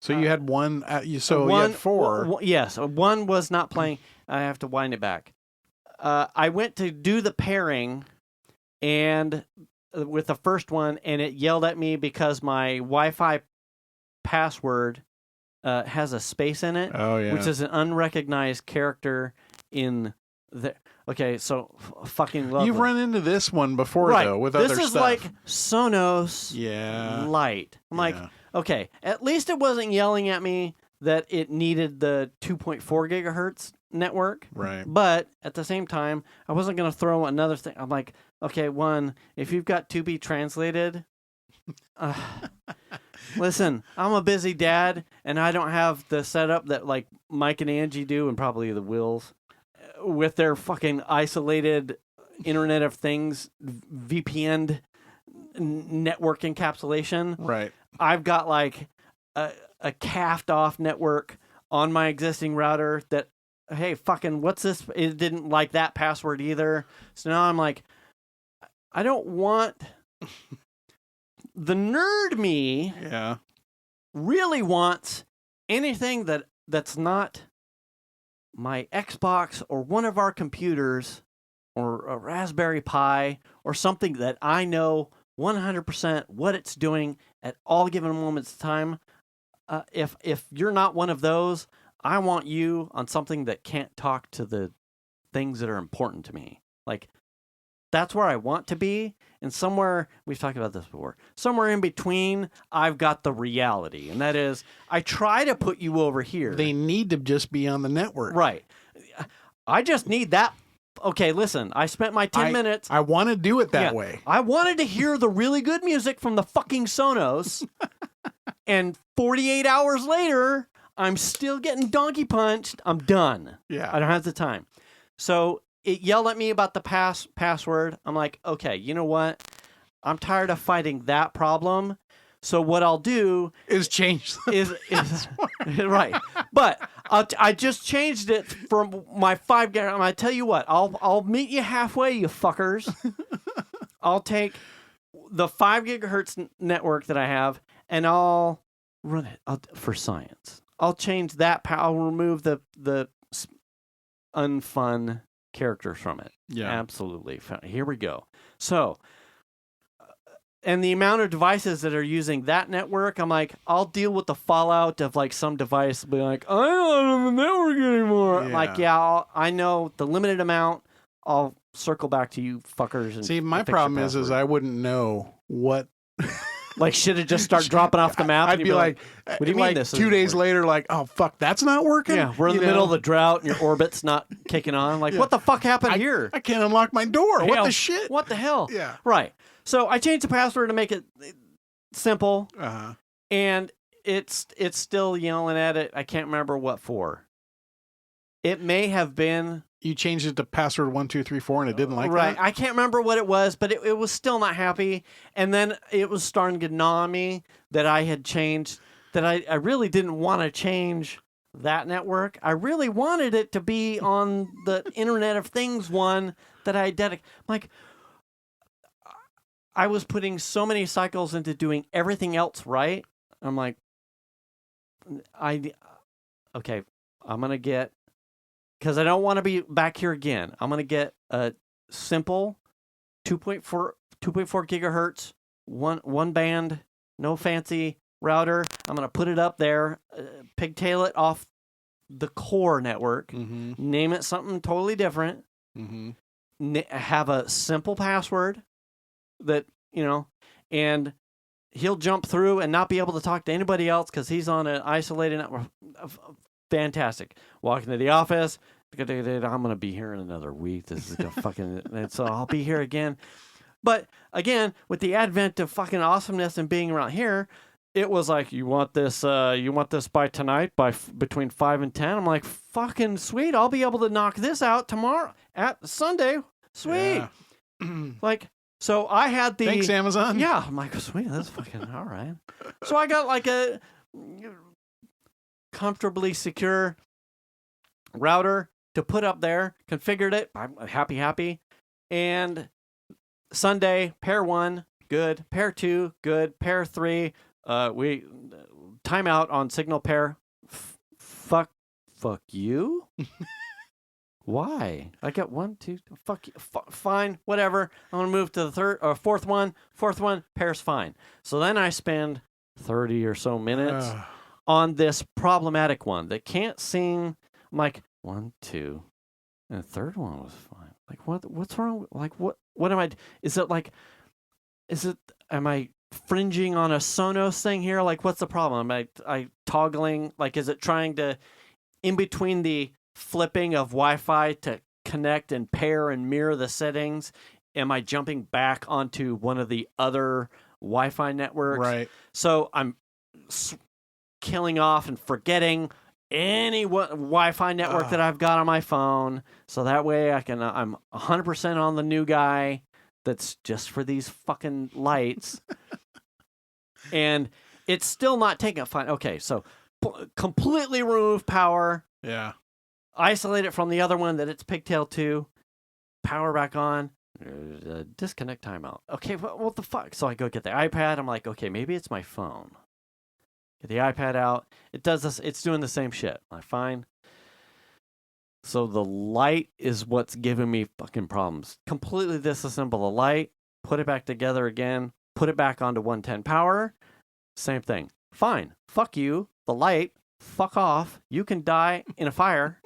so you had one. You had 4. Yes, one was not playing. I have to wind it back. I went to do the pairing, and with the first one, and it yelled at me because my Wi-Fi password has a space in it. Oh yeah, which is an unrecognized character in the. Okay, so fucking lovely. You've run into this one before, though, with other stuff. This is like Sonos Lite. I'm like, okay, at least it wasn't yelling at me that it needed the 2.4 gigahertz network. Right. But at the same time, I wasn't going to throw another thing. I'm like, Okay, one, if you've got to be translated, listen, I'm a busy dad, and I don't have the setup that like Mike and Angie do, and probably the Wills, with their fucking isolated Internet of Things VPN network encapsulation. Right. I've got like a calved off network on my existing router that, hey, fucking, what's this? It didn't like that password either. So now I'm like, I don't want the nerd me. Yeah. Really wants anything that's not my Xbox or one of our computers or a Raspberry Pi or something that I know 100% what it's doing at all given moments of time. If you're not one of those, I want you on something that can't talk to the things that are important to me. Like, that's where I want to be. And somewhere, we've talked about this before, somewhere in between, I've got the reality. And that is, I try to put you over here. They need to just be on the network. Right. I just need that. Okay, listen, I spent my 10 minutes. I want to do it that way. I wanted to hear the really good music from the fucking Sonos. And 48 hours later, I'm still getting donkey punched. I'm done. Yeah. I don't have the time. So it yelled at me about the password. I'm like, okay, you know what? I'm tired of fighting that problem. So what I'll do is change is right. But I just changed it from my 5 gig. I tell you what, I'll meet you halfway, you fuckers. I'll take the 5 gigahertz network that I have, and I'll run it for science. I'll change that. I'll remove the unfun characters from it. Yeah, absolutely. Here we go. So, and the amount of devices that are using that network, I'm like, I'll deal with the fallout of like some device be like, I don't have a network anymore. Yeah. Like, yeah, I know the limited amount. I'll circle back to you fuckers. And see, my problem is I wouldn't know what. Like, should it just start dropping off the map? I'd be like, what do you mean this 2 days later, like, oh, fuck, that's not working? Yeah, we're in the middle of the drought and your orbit's not kicking on. Like, what the fuck happened here? I can't unlock my door. What the shit? What the hell? Yeah. Right. So I changed the password to make it simple. Uh-huh. And it's still yelling at it. I can't remember what for. It may have been... You changed it to password 1234 and it didn't like right. that? I can't remember what it was, but it was still not happy. And then it was starting to gnaw on me that I had changed, that I really didn't want to change that network. I really wanted it to be on the Internet of Things one that I dedicated. Like, I was putting so many cycles into doing everything else right. I'm like, okay, I'm going to get... Because I don't want to be back here again. I'm going to get a simple 2.4 gigahertz, one band, no fancy router. I'm going to put it up there, pigtail it off the core network, name it something totally different, have a simple password that, and he'll jump through and not be able to talk to anybody else because he's on an isolated network. Fantastic. Walk into the office. I'm going to be here in another week. This is going to fucking... And so I'll be here again. But again, with the advent of fucking awesomeness and being around here, it was like, you want this by tonight, between 5 and 10? I'm like, fucking sweet. I'll be able to knock this out tomorrow at Sunday. Sweet. Yeah. Like, so I had the... Thanks, Amazon. Yeah. I'm like, sweet. That's fucking all right. So I got like a... comfortably secure router to put up there, configured it. I'm happy. And Sunday, pair 1, good. Pair 2, good. Pair 3, we timeout on signal pair. Fuck you. Why? I got 1, 2. Fuck you. Fine, whatever. I'm gonna move to the fourth one. Fourth one, pair's fine. So then I spend 30 or so minutes on this problematic one that can't seem. I'm like 1, 2, and the third one was fine. Like what's wrong? Like what am I? Am I fringing on a Sonos thing here? Like what's the problem? Am I toggling? Like is it trying to in between the flipping of Wi-Fi to connect and pair and mirror the settings? am I jumping back onto one of the other Wi-Fi networks? Right. So I'm killing off and forgetting any Wi-Fi network that I've got on my phone. So that way I'm 100% on the new guy that's just for these fucking lights. And it's still not taking fine. Okay, so completely remove power. Yeah. Isolate it from the other one that it's pigtail to. Power back on. Disconnect timeout. Okay, what the fuck? So I go get the iPad. I'm like, okay, maybe it's my phone. Get the iPad out. It does this. It's doing the same shit. I'm fine. So the light is what's giving me fucking problems. Completely disassemble the light. Put it back together again. Put it back onto 110 power. Same thing. Fine. Fuck you. The light. Fuck off. You can die in a fire.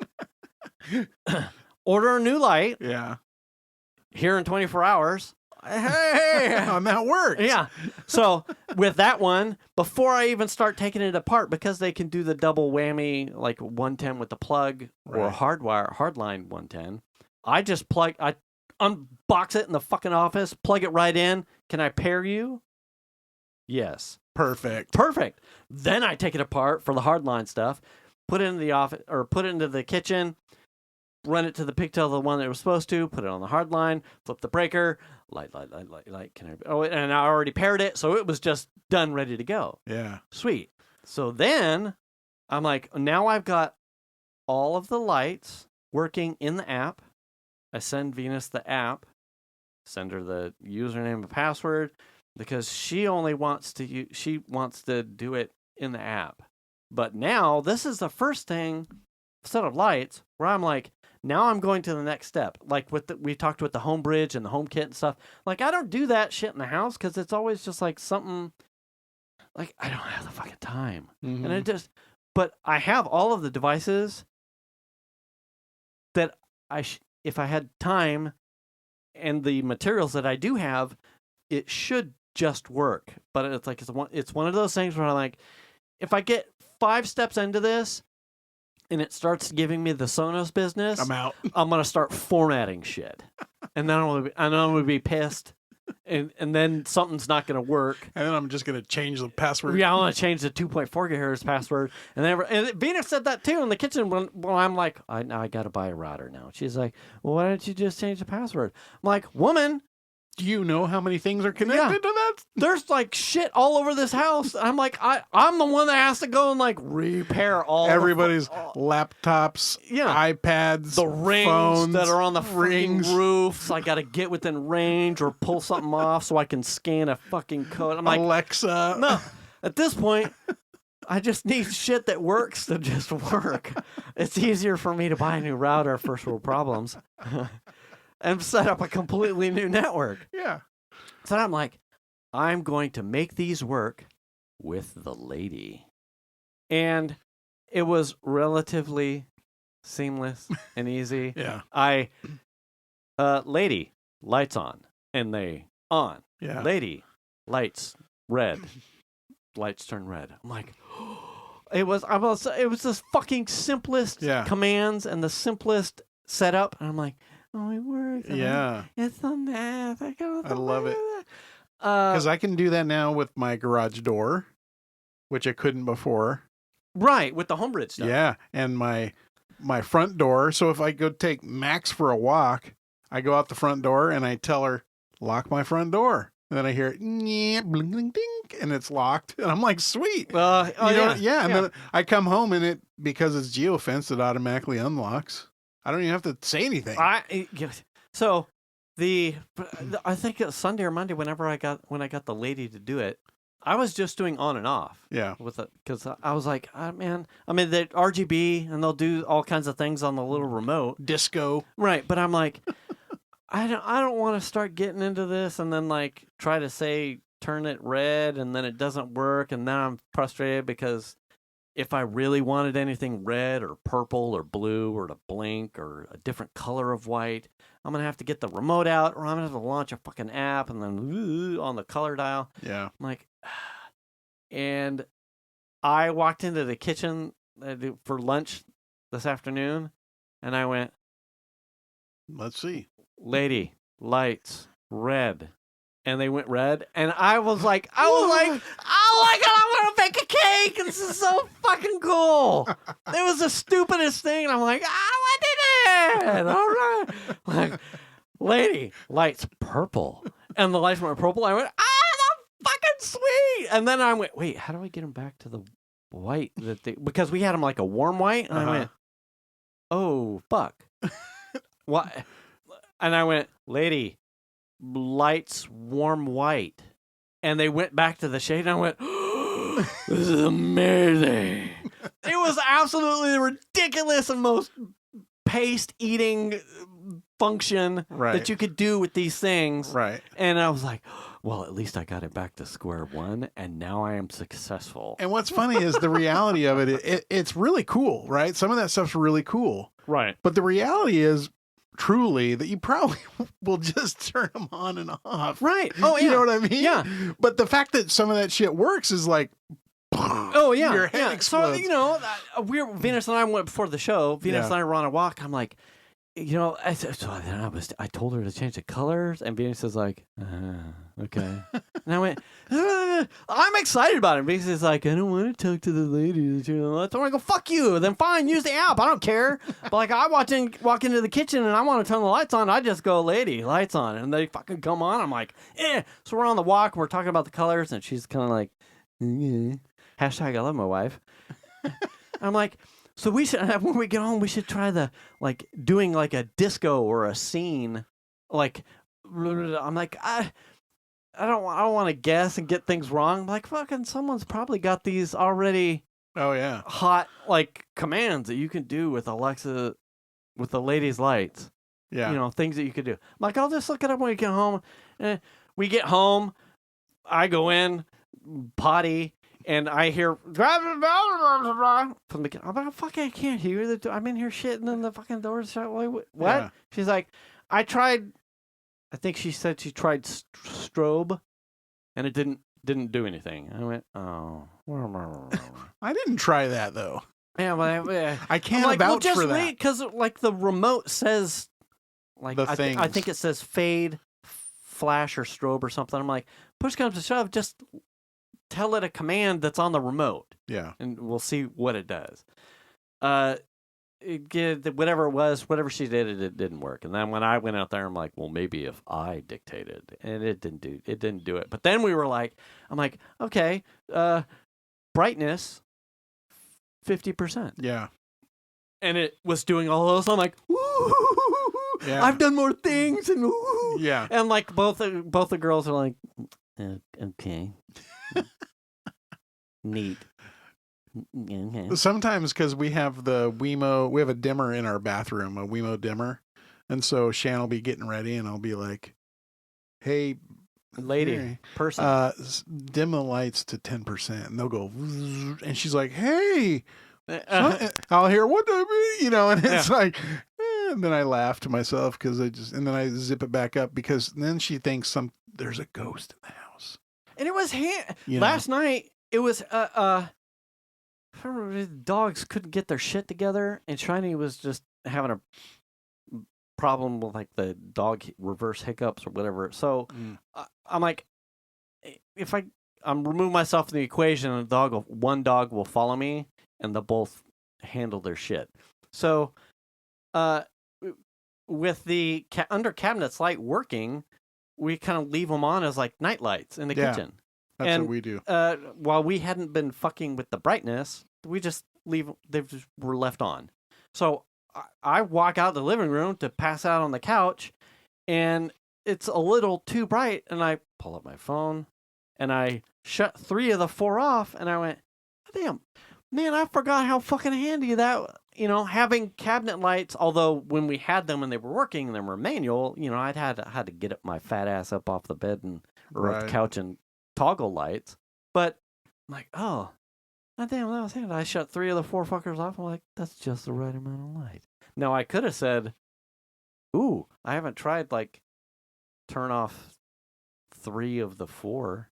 Order a new light. Yeah. Here in 24 hours. Hey! And that works. Yeah. So with that one, before I even start taking it apart, because they can do the double whammy, like 110 with the plug or hardline 110, I just I unbox it in the fucking office, plug it right in. Can I pair you? Yes. Perfect. Then I take it apart for the hardline stuff, put it in the office or put it into the kitchen, run it to the pigtail, the one that it was supposed to, put it on the hardline, flip the breaker, light. Can I? Oh, and I already paired it, so it was just done, ready to go. Yeah. Sweet. So then I'm like, now I've got all of the lights working in the app. I send Venus the app, send her the username and password, because she only wants to do it in the app. But now this is the first set of lights where I'm like, now I'm going to the next step. Like we talked with the home bridge and the home kit and stuff. Like I don't do that shit in the house because it's always just like something. Like I don't have the fucking time, and but I have all of the devices that if I had time and the materials that I do have, it should just work. But it's like it's one of those things where I'm like, if I get 5 steps into this and it starts giving me the Sonos business, I'm out. I'm gonna start formatting shit, and then I'm gonna be pissed, and then something's not gonna work. And then I'm just gonna change the password. Yeah, I want to change the 2.4 gigahertz password, and Venus said that too in the kitchen when I'm like, I gotta buy a router now. She's like, well, why don't you just change the password? I'm like, woman. Do you know how many things are connected to that? There's like shit all over this house. I'm like, I'm the one that has to go and like repair all everybody's laptops, iPads, the rings phones, that are on the fucking roof. So I got to get within range or pull something off so I can scan a fucking code. I'm like, Alexa. No, at this point, I just need shit that works to just work. It's easier for me to buy a new router, first world problems. And set up a completely new network. Yeah. So I'm like, I'm going to make these work with the lady. And it was relatively seamless and easy. Yeah. Lady, lights on. And they on. Yeah. Lady, lights red. Lights turn red. I'm like, it was the fucking simplest commands and the simplest setup. And I'm like, oh, it works. Yeah. It's the math. I love it. Because I can do that now with my garage door, which I couldn't before. Right, with the homebridge stuff. Yeah, and my front door. So if I go take Max for a walk, I go out the front door and I tell her, lock my front door. And then I hear it, bling, bling, ding, and it's locked. And I'm like, sweet. And then I come home and because it's geofenced, it automatically unlocks. I don't even have to say anything. So I think it was Sunday or Monday when I got the lady to do it, I was just doing on and off. Yeah. With it because I was like, man, I mean they're RGB and they'll do all kinds of things on the little remote. Disco. Right, but I'm like, I don't want to start getting into this and then like try to say turn it red and then it doesn't work and then I'm frustrated because if I really wanted anything red or purple or blue or to blink or a different color of white, I'm going to have to get the remote out or I'm going to have to launch a fucking app and then on the color dial. Yeah. I'm like, and I walked into the kitchen for lunch this afternoon and I went, let's see. Lady, lights, red. And they went red, and I was like, oh my God, I'm gonna bake a cake. This is so fucking cool. It was the stupidest thing, and I'm like, I did it. All right, like, lady, lights purple, and the lights went purple. I went, that's fucking sweet. And then I went, wait, how do I get them back to the white because we had them like a warm white, and I went, oh fuck, what? And I went, lady, lights warm white, and they went back to the shade, and I went, oh, this is amazing. It was absolutely the ridiculous and most paste eating function that you could do with these things, right? And I was like, well, at least I got it back to square one, and now I am successful. And what's funny is the reality of it's really cool, right? Some of that stuff's really cool, right? But the reality is truly that you probably will just turn them on and off, right? Oh, yeah. You know what I mean? Yeah. But the fact that some of that shit works is like, oh yeah, your head explodes. So Venus and I went before the show. Venus and I were on a walk. I'm like, I told her to change the colors, and Venus is like, okay. And I went, I'm excited about it. Venus is like, I don't want to talk to the ladies. I want to go, fuck you. Then fine, use the app. I don't care. But like, I walk into the kitchen and I want to turn the lights on. I just go, lady, lights on, and they fucking come on. I'm like, eh. So we're on the walk. And we're talking about the colors, and she's kind of like, hashtag I love my wife. I'm like, so we should, when we get home, we should try doing like a disco or a scene. Like, I'm like, I don't want to guess and get things wrong. I'm like, fucking someone's probably got these already. Oh yeah, hot like commands that you can do with Alexa, with the ladies' lights. Yeah, things that you could do. I'm like, I'll just look it up when we get home. We get home, I go in, potty. And I hear from the I'm like, fuck, I can't hear the. I'm in here shitting, and the fucking door's shut. What? Yeah. She's like, I think she said she tried strobe, and it didn't do anything. I went, oh. I didn't try that though. Yeah, but I can't vouch for that. Because like the remote says, like the things. I think it says fade, flash, or strobe or something. I'm like, push comes to shove, just tell it a command that's on the remote. Yeah. And we'll see what it does. Whatever it was, whatever she did, it didn't work. And then when I went out there, I'm like, well, maybe if I dictated, and it didn't do it. But then we were like, I'm like, okay, brightness, 50%. Yeah. And it was doing all those. I'm like, woo, yeah. I've done more things, and woo. Yeah. And like both the girls are like, okay. Neat. Okay. Sometimes because we have the Wemo, we have a dimmer in our bathroom, a Wemo dimmer, and so Shan will be getting ready, and I'll be like, "Hey, lady, person, dim the lights to 10%," and they'll go, and she's like, "Hey." I'll hear what and it's like, and then I laugh to myself and then I zip it back up because then she thinks there's a ghost in the house. And it was last night. It was dogs couldn't get their shit together, and Shiny was just having a problem with like the dog reverse hiccups or whatever. So I'm like, if I'm remove myself from the equation, and one dog will follow me, and they'll both handle their shit. So, with the under cabinets light working, we kind of leave them on as like night lights in the kitchen. That's what we do. While we hadn't been fucking with the brightness, we just were left on. So I walk out the living room to pass out on the couch, and it's a little too bright, and I pull up my phone, and I shut 3 of the 4 off, and I went, damn, man, I forgot how fucking handy that, having cabinet lights, although when we had them and they were working and they were manual, I'd had to get my fat ass up off the bed or off the couch and toggle lights. But I'm like, oh, damn, that was handy. I shut 3 of the 4 fuckers off. I'm like, that's just the right amount of light. Now, I could have said, ooh, I haven't tried, turn off 3 of the 4.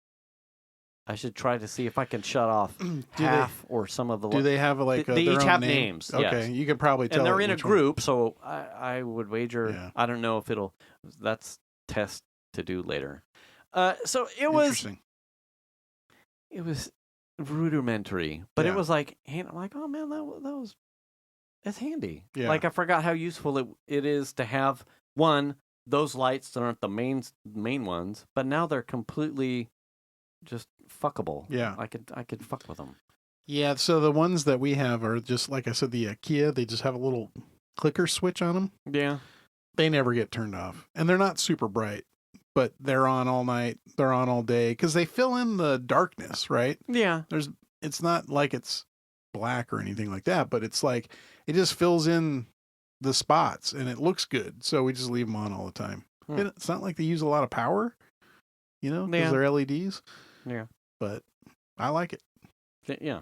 I should try to see if I can shut off half or some of the... Do they have they each have names. Okay, yes. You can probably tell. And they're in a group, so I would wager... Yeah. I don't know if that's test to do later. So it was rudimentary, but it was like, I'm like, oh man, that's handy. Yeah. Like I forgot how useful it is to have those lights that aren't the main ones, but now they're completely just fuckable. Yeah. I could fuck with them. Yeah, so the ones that we have are just, like I said, the IKEA. They just have a little clicker switch on them. Yeah. They never get turned off. And they're not super bright, but they're on all night. They're on all day because they fill in the darkness, right? Yeah. It's not like it's black or anything like that, but it's like it just fills in the spots and it looks good. So we just leave them on all the time. And it's not like they use a lot of power, because they're LEDs. Yeah. But I like it. Yeah.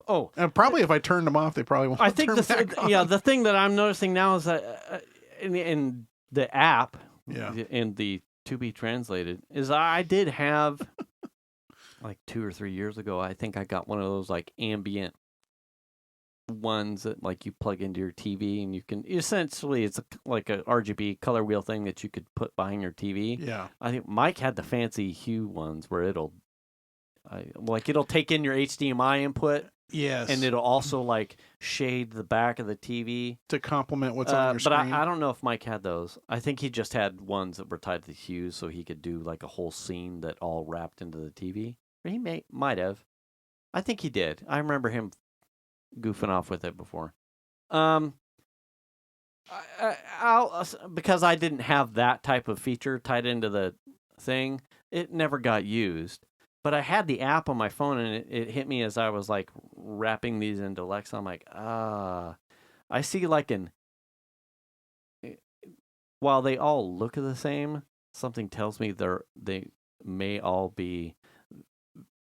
Oh, and probably if I turned them off, they probably won't. I think back on. the thing that I'm noticing now is that in the app, in the to be translated, is I did have like 2 or 3 years ago. I think I got one of those like ambient ones that like you plug into your TV and you can essentially it's like a RGB color wheel thing that you could put behind your TV. Yeah, I think Mike had the fancy hue ones where it'll take in your HDMI input. Yes. And it'll also like shade the back of the TV to complement what's on your screen. But I don't know if Mike had those. I think he just had ones that were tied to the hues so he could do like a whole scene that all wrapped into the TV. Or he might have. I think he did. I remember him goofing off with it before. Because I didn't have that type of feature tied into the thing, it never got used. But I had the app on my phone, and it hit me as I was, like, wrapping these into Alexa. I'm like, I see, like, while they all look the same, something tells me they may all be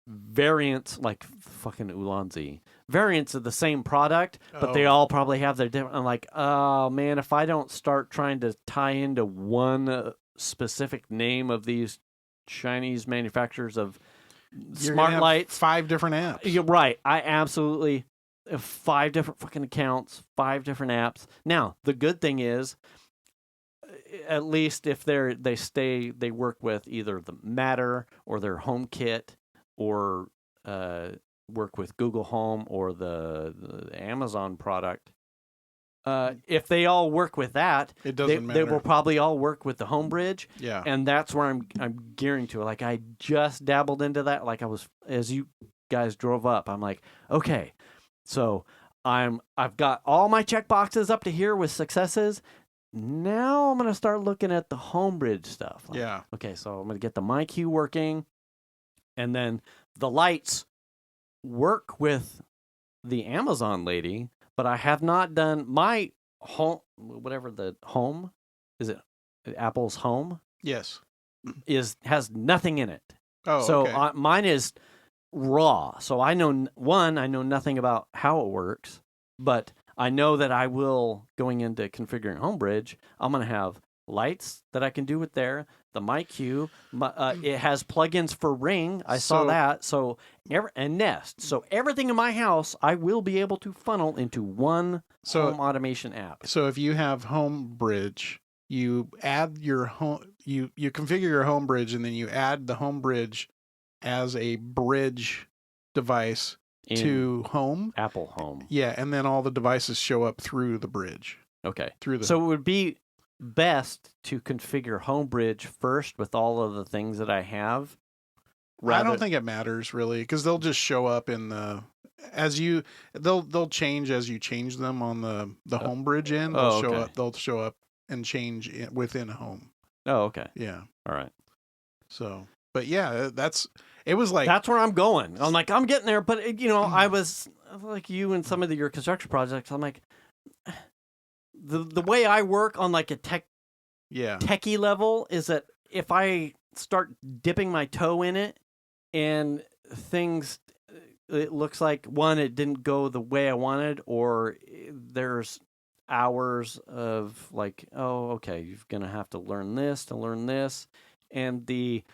variants, like fucking Ulanzi. Variants of the same product, but they all probably have their different... I'm like, oh, man, if I don't start trying to tie into one specific name of these Chinese manufacturers of... smart lights, 5 different apps. You're right. I absolutely have 5 different fucking accounts, 5 different apps. Now, the good thing is, at least if they work with either the Matter or their HomeKit or work with Google Home or the Amazon product. If they all work with that, it doesn't matter. They will probably all work with the home bridge. Yeah. And that's where I'm gearing to. Like I just dabbled into that. Like I was, as you guys drove up, I'm like, okay, so I've got all my check boxes up to here with successes. Now I'm going to start looking at the home bridge stuff. Like, yeah. Okay, so I'm going to get the MyQ working, and then the lights work with the Amazon lady. But I have not done my home, whatever the home, is it Apple's Home? Yes. Has nothing in it. Oh, so okay. Mine is raw. So I know nothing about how it works, but I know that I will, going into configuring HomeBridge, I'm going to have lights that I can do with there. The MyQ, it has plugins for Ring. I saw that. So and Nest. So everything in my house, I will be able to funnel into one home automation app. So if you have HomeBridge, you add your home, you configure your HomeBridge, and then you add the HomeBridge as a bridge device to Home. Apple Home. Yeah, and then all the devices show up through the bridge. Okay. So it would be best to configure HomeBridge first with all of the things that I have. I don't think it matters really, because they'll just show up in the they'll change as you change them on the HomeBridge end. They'll show up and change within Home. Oh, okay. Yeah. All right. So, but yeah, it was like that's where I'm going. I'm like I'm getting there, but I was like you and some of your construction projects. I'm like. The way I work on like a techie level is that if I start dipping my toe in it and things, it looks like it didn't go the way I wanted, or there's hours of like, oh, okay, you're going to have to learn this, and the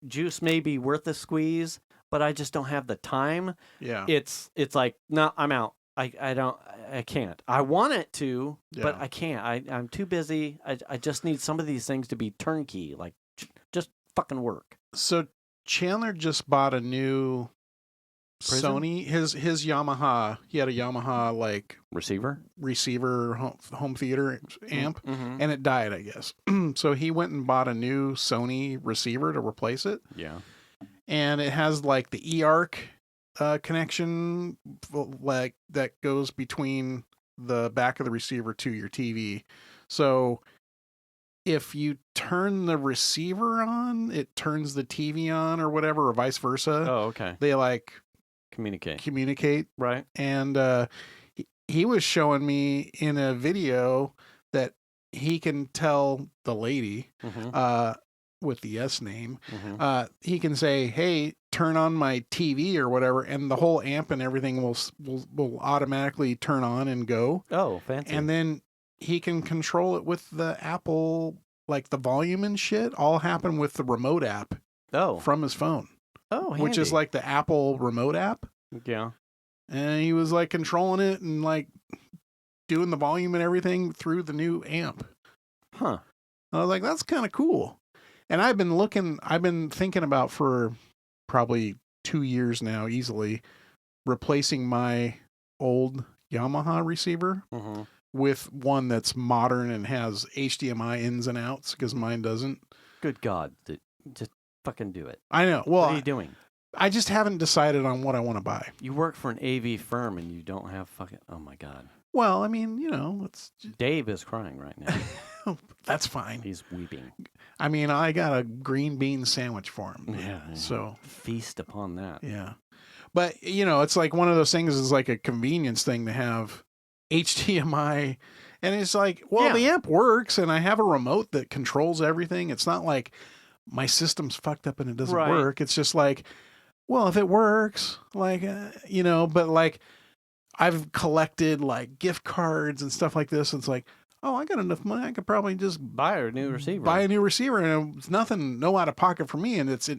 juice may be worth a squeeze, but I just don't have the time. Yeah. It's like, no, I'm out. I can't. I want it to, but I can't. I'm too busy. I just need some of these things to be turnkey, like just fucking work. So Chandler just bought a new Sony, his Yamaha. He had a Yamaha like receiver home theater amp, and it died, I guess. So he went and bought a new Sony receiver to replace it. Yeah, and it has like the eARC connection, like that goes between the back of the receiver to your TV. So if you turn the receiver on, it turns the TV on or whatever, or vice versa. Oh, okay. They like communicate. Right. And he was showing me in a video that he can tell the lady with the S name, he can say, hey, turn on my TV or whatever, and the whole amp and everything will automatically turn on and go. Oh, fancy. And then he can control it with the Apple, like the volume and shit, all happen with the remote app from his phone. Oh, handy. Which is like the Apple remote app. Yeah. And he was like controlling it and like doing the volume and everything through the new amp. Huh. I was like, that's kind of cool. And I've been thinking about for probably 2 years now, easily, replacing my old Yamaha receiver with one that's modern and has HDMI ins and outs, because mine doesn't. Good God. Just fucking do it. I know. Well, what are you doing? I just haven't decided on what I want to buy. You work for an AV firm and you don't have fucking... Oh, my God. Well, I mean, it's... Dave is crying right now. That's fine. He's weeping. I mean, I got a green bean sandwich for him. Yeah. So feast upon that. Yeah. But, it's like one of those things is like a convenience thing to have HDMI. And it's like, well, the amp works and I have a remote that controls everything. It's not like my system's fucked up and it doesn't work. It's just like, well, if it works, like, but like I've collected like gift cards and stuff like this. And it's like, oh, I got enough money. I could probably just buy a new receiver. And it's no out of pocket for me. And it's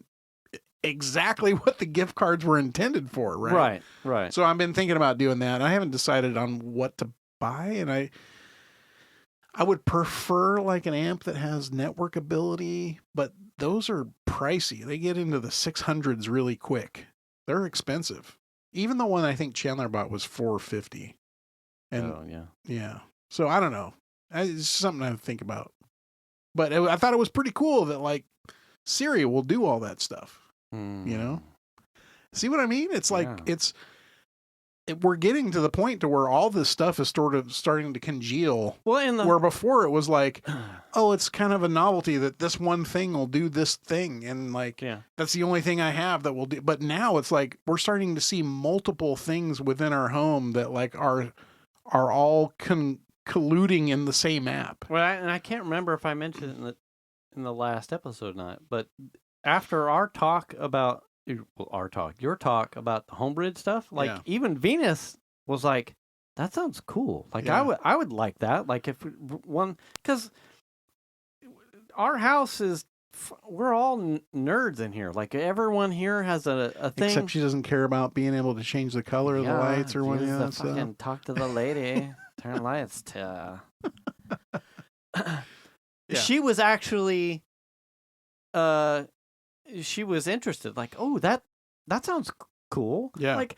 exactly what the gift cards were intended for. Right. Right. So I've been thinking about doing that. I haven't decided on what to buy. And I would prefer like an amp that has network ability, but those are pricey. They get into the 600s really quick. They're expensive. Even the one I think Chandler bought was $450. And yeah. So I don't know. It's something I think about. But I thought it was pretty cool that like Siri will do all that stuff. See what I mean? It's like we're getting to the point to where all this stuff is sort of starting to congeal. Well, where before it was like, oh, it's kind of a novelty that this one thing will do this thing, and like that's the only thing I have that will do. But now it's like we're starting to see multiple things within our home that like are all colluding in the same app. Well, I can't remember if I mentioned it in the last episode or not, but after your talk about the homebred stuff, like even Venus was like, that sounds cool. Like I would like that. Like if one, because our house is, we're all nerds in here. Like everyone here has a thing. Except she doesn't care about being able to change the color of the lights or what. Yeah, fucking talk to the lady. Turn lights to. She was actually, she was interested. Like, oh, that sounds cool. Yeah. Like,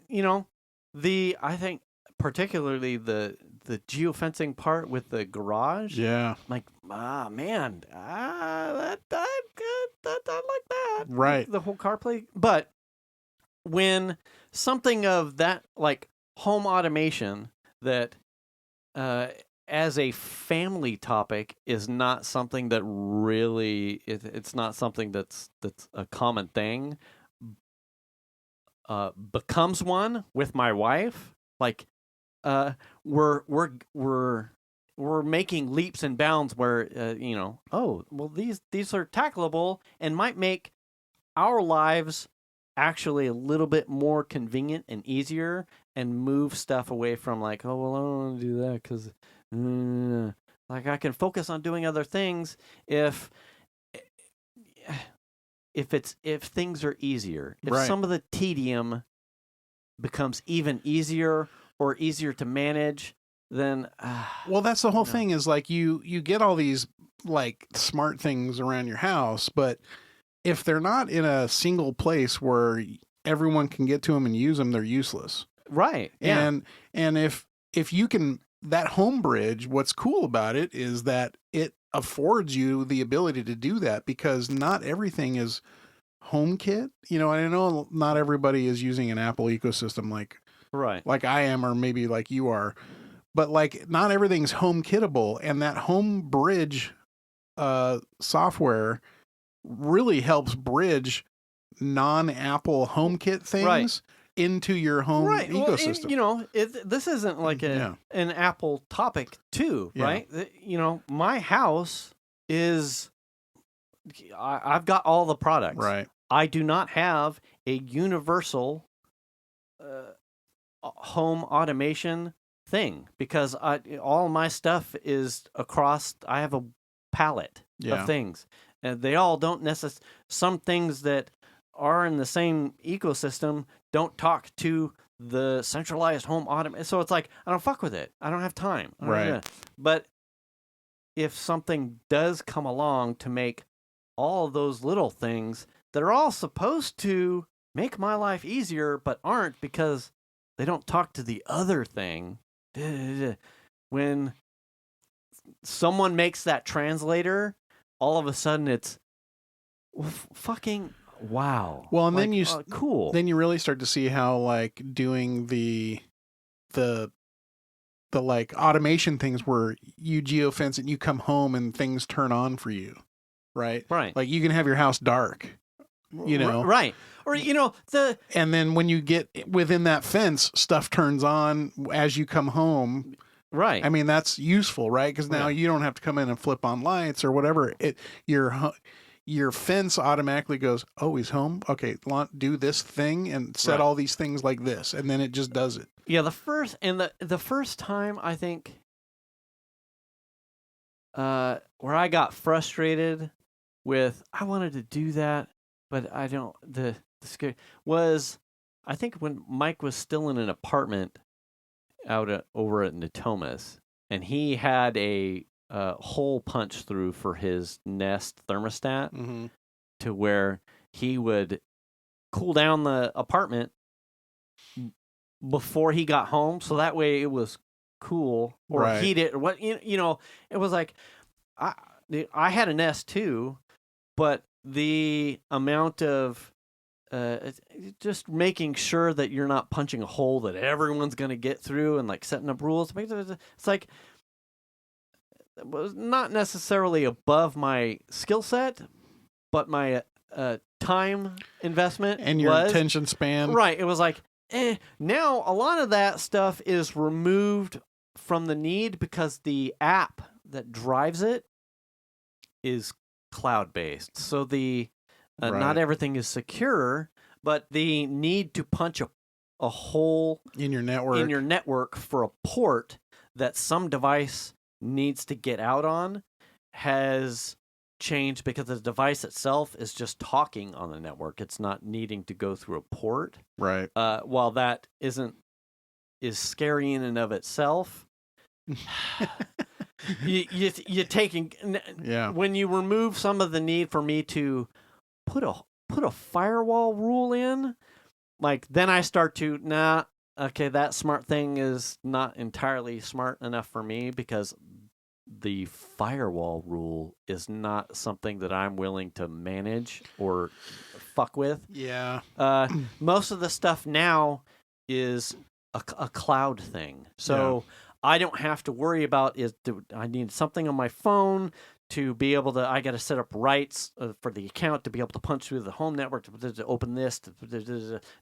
I think particularly the geofencing part with the garage. Yeah. Like, man, I like that. Right. The whole CarPlay. But when something of that, like home automation, that as a family topic is not something that really, it's not something that's a common thing, becomes one with my wife. Like, we're making leaps and bounds where, oh, well, these are tackleable and might make our lives actually a little bit more convenient and easier, and move stuff away from like, oh, well, I don't want to do that because like I can focus on doing other things if things are easier, if some of the tedium becomes even easier or easier to manage, then well, that's the whole thing is like you get all these like smart things around your house, but if they're not in a single place where everyone can get to them and use them, they're useless. Right. Yeah. And if you can, that home bridge, what's cool about it is that it affords you the ability to do that, because not everything is HomeKit. You know, I know not everybody is using an Apple ecosystem like I am, or maybe like you are, but like not everything's HomeKitable, and that home bridge software really helps bridge non-Apple HomeKit things into your home ecosystem. Well, this isn't like an Apple topic too, right? My house is, I've got all the products. Right. I do not have a universal home automation thing, because all my stuff is across. I have a palette of things, and they all don't necessarily. Some things that are in the same ecosystem don't talk to the centralized home automation. So it's like, I don't fuck with it. I don't have time. Right. But if something does come along to make all of those little things that are all supposed to make my life easier, but aren't because they don't talk to the other thing, when someone makes that translator, all of a sudden it's fucking wow. Well, and then cool. Then you really start to see how like doing the like automation things where you geofence and you come home and things turn on for you, right? Right. Like you can have your house dark, you know, right? Or and then when you get within that fence, stuff turns on as you come home. Right. I mean, that's useful, right? Because now you don't have to come in and flip on lights or whatever. Your fence automatically goes, oh, he's home? Okay, do this thing and set all these things like this, and then it just does it. Yeah, the first time, I think, where I got frustrated with, I wanted to do that, but I don't, the scary was, I think when Mike was still in an apartment over at Natomas, and he had a hole punch through for his Nest thermostat to where he would cool down the apartment before he got home, so that way it was cool or heated or what, it was like I had a Nest too, but the amount of just making sure that you're not punching a hole that everyone's going to get through and like setting up rules, it's like it was not necessarily above my skill set, but my time investment and your attention span. Right. It was like, now a lot of that stuff is removed from the need because the app that drives it is cloud-based. So not everything is secure, but the need to punch a hole in your network for a port that some device needs to get out on has changed, because the device itself is just talking on the network. It's not needing to go through a port. Right. While that is scary in and of itself, you're taking when you remove some of the need for me to put a firewall rule in, like then I start to okay, that smart thing is not entirely smart enough for me, because the firewall rule is not something that I'm willing to manage or fuck with. Yeah. Most of the stuff now is a cloud thing. So I don't have to worry about I need something on my phone to be able to, I got to set up rights for the account to be able to punch through the home network to open this.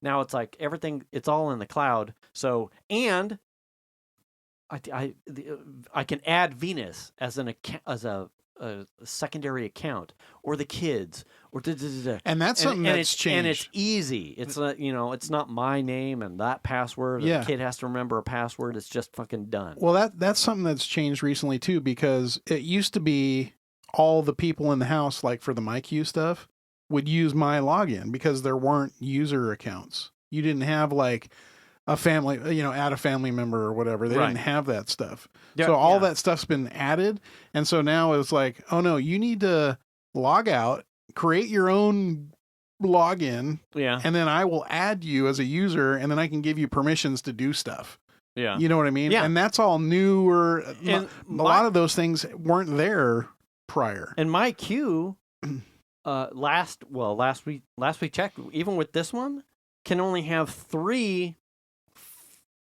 Now it's like everything, it's all in the cloud. So, and I can add Venus as a secondary account, or the kids, or and that's something that's changed. And it's easy. It's not, it's not my name and that password. Yeah. The kid has to remember a password. It's just fucking done. Well, that's something that's changed recently too, because it used to be all the people in the house, like for the MyQ stuff, would use my login because there weren't user accounts. You didn't have like a family, add a family member or whatever. They didn't have that stuff. Yeah, so all that stuff's been added. And so now it's like, oh no, you need to log out, create your own login. Yeah. And then I will add you as a user, and then I can give you permissions to do stuff. Yeah. You know what I mean? Yeah. And that's all newer. And a lot of those things weren't there prior. And my queue, last we checked, even with this one, can only have 3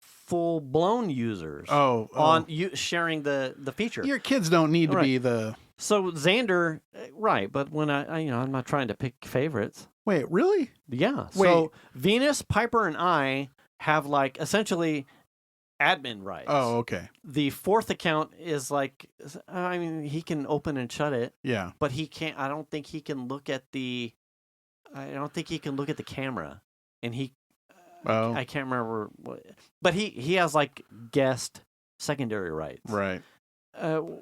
full-blown users on sharing the feature. Your kids don't need to be the... So Xander, right, but when I'm not trying to pick favorites. Wait, really? Yeah. So Venus, Piper, and I have like essentially admin rights. Oh, okay. The 4th account is like, he can open and shut it. Yeah. But he can't, I don't think he can look at the camera. And I can't remember but he has like guest secondary rights. Right. Well,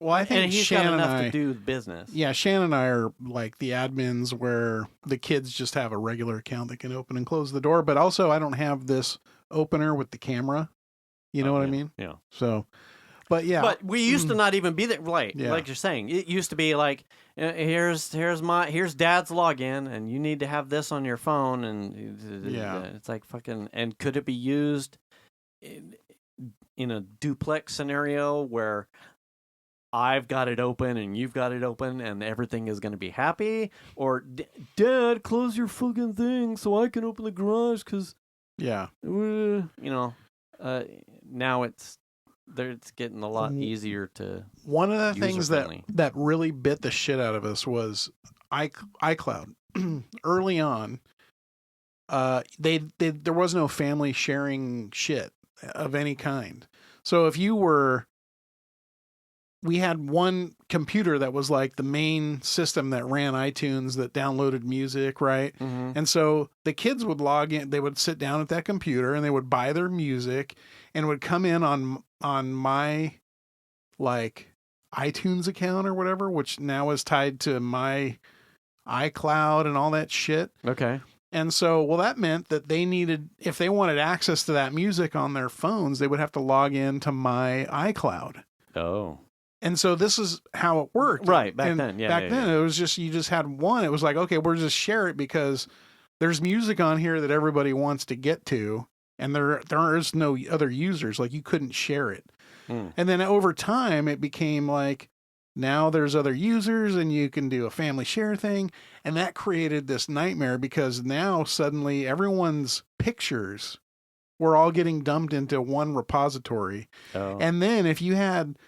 I think he's Shannon got enough to do business. Yeah, Shannon and I are like the admins where the kids just have a regular account that can open and close the door. But also, I don't have this opener with the camera. You know what I mean? Yeah. So, but yeah. But we used to not even be there. Like you're saying, it used to be like, here's Dad's login, and you need to have this on your phone, and it's like fucking. And could it be used in a duplex scenario where I've got it open and you've got it open and everything is going to be happy? Or, Dad, close your fucking thing so I can open the garage because, now it's getting a lot easier to One of the things that really bit the shit out of us was iCloud. Early on, there was no family sharing shit of any kind. So if we had one computer that was like the main system that ran iTunes, that downloaded music, right? Mm-hmm. And so the kids would log in, they would sit down at that computer and they would buy their music and would come in on my like iTunes account or whatever, which now is tied to my iCloud and all that shit. Okay. And so, that meant that if they wanted access to that music on their phones, they would have to log in to my iCloud. Oh. And so this is how it worked. Right, back then. Yeah. Back then, it was just, you just had one. It was like, okay, we'll just share it because there's music on here that everybody wants to get to, and there is no other users. Like, you couldn't share it. And then over time, it became like, now there's other users and you can do a family share thing. And that created this nightmare because now suddenly everyone's pictures were all getting dumped into one repository. Oh. And then if you had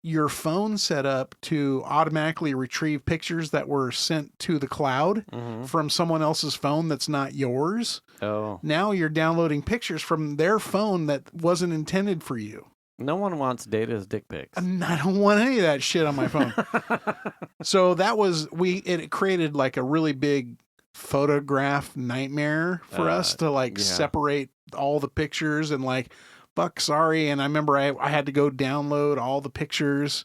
your phone set up to automatically retrieve pictures that were sent to the cloud from someone else's phone that's not yours, now you're downloading pictures from their phone that wasn't intended for you. No one wants Data's dick pics. I don't want any of that shit on my phone. So that was, it created like a really big photograph nightmare for us to separate all the pictures and like, fuck, sorry. And I remember I had to go download all the pictures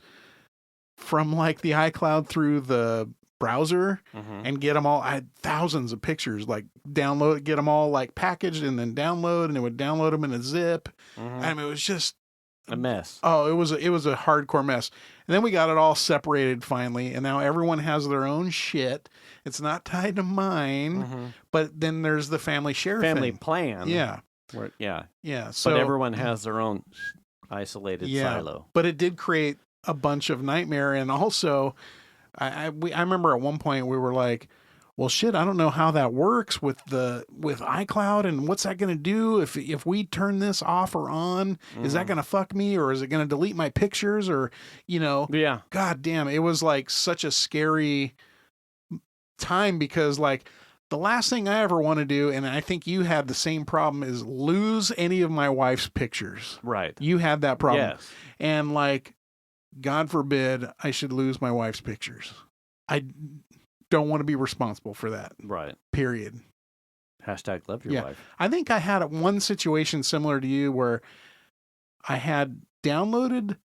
from like the iCloud through the browser and get them all. I had thousands of pictures, like get them all like packaged and then download, and it would download them in a zip. I mean, it was just a mess. Oh, it was a hardcore mess. And then we got it all separated finally, and now everyone has their own shit. It's not tied to mine, but then there's the family share family plan. Yeah. Yeah. So, but everyone has their own isolated silo. But it did create a bunch of nightmare, and also, I remember at one point we were like, well, shit, I don't know how that works with iCloud, and what's that going to do if we turn this off or on? Is that going to fuck me, or is it going to delete my pictures, or Yeah. God damn, it was like such a scary time because like the last thing I ever want to do, and I think you had the same problem, is lose any of my wife's pictures. Right. You had that problem. Yes. And like, God forbid I should lose my wife's pictures. I don't want to be responsible for that. Right. Period. # love your wife. I think I had one situation similar to you where I had downloaded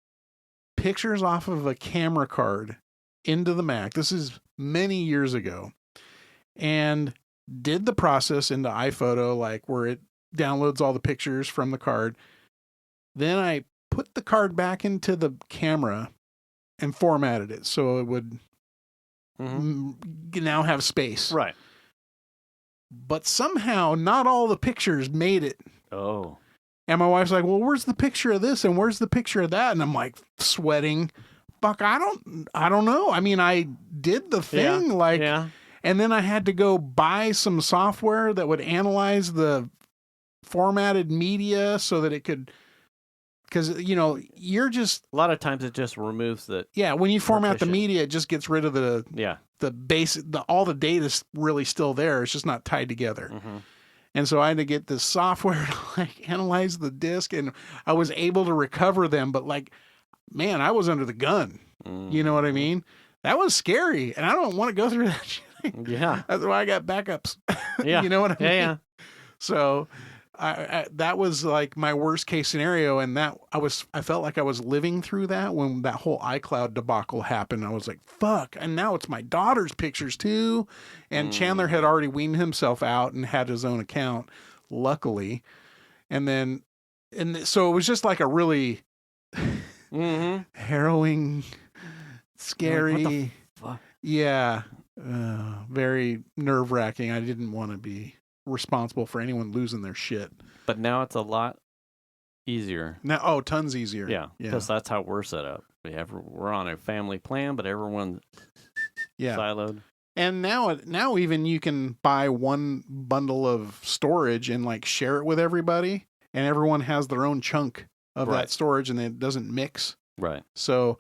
pictures off of a camera card into the Mac. This is many years ago. And did the process into iPhoto, like where it downloads all the pictures from the card. Then I put the card back into the camera and formatted it so it would now have space. Right. But somehow not all the pictures made it. Oh. And my wife's like, well, where's the picture of this? And where's the picture of that? And I'm like sweating. Fuck, I don't know. I mean, I did the thing and then I had to go buy some software that would analyze the formatted media so that it could, because, you know, you're just... A lot of times it just removes the... Yeah, when you format the media, it just gets rid of the base, all the data's really still there. It's just not tied together. And so I had to get this software to like analyze the disc, and I was able to recover them, but like, man, I was under the gun. You know what I mean? That was scary, and I don't want to go through that shit. Yeah. That's why I got backups. Yeah. You know what I mean? Yeah. So I that was like my worst case scenario, and that I felt like I was living through that when that whole iCloud debacle happened. I was like, fuck, and now it's my daughter's pictures too. And Chandler had already weaned himself out and had his own account, luckily. And so it was just like a really harrowing, scary, what the fuck? Yeah, very nerve-wracking. I didn't want to be responsible for anyone losing their shit. But now it's a lot easier. Now, tons easier. Yeah, because that's how we're set up. We're on a family plan, but everyone's siloed. And now even you can buy one bundle of storage and like share it with everybody, and everyone has their own chunk of that storage, and it doesn't mix. Right. So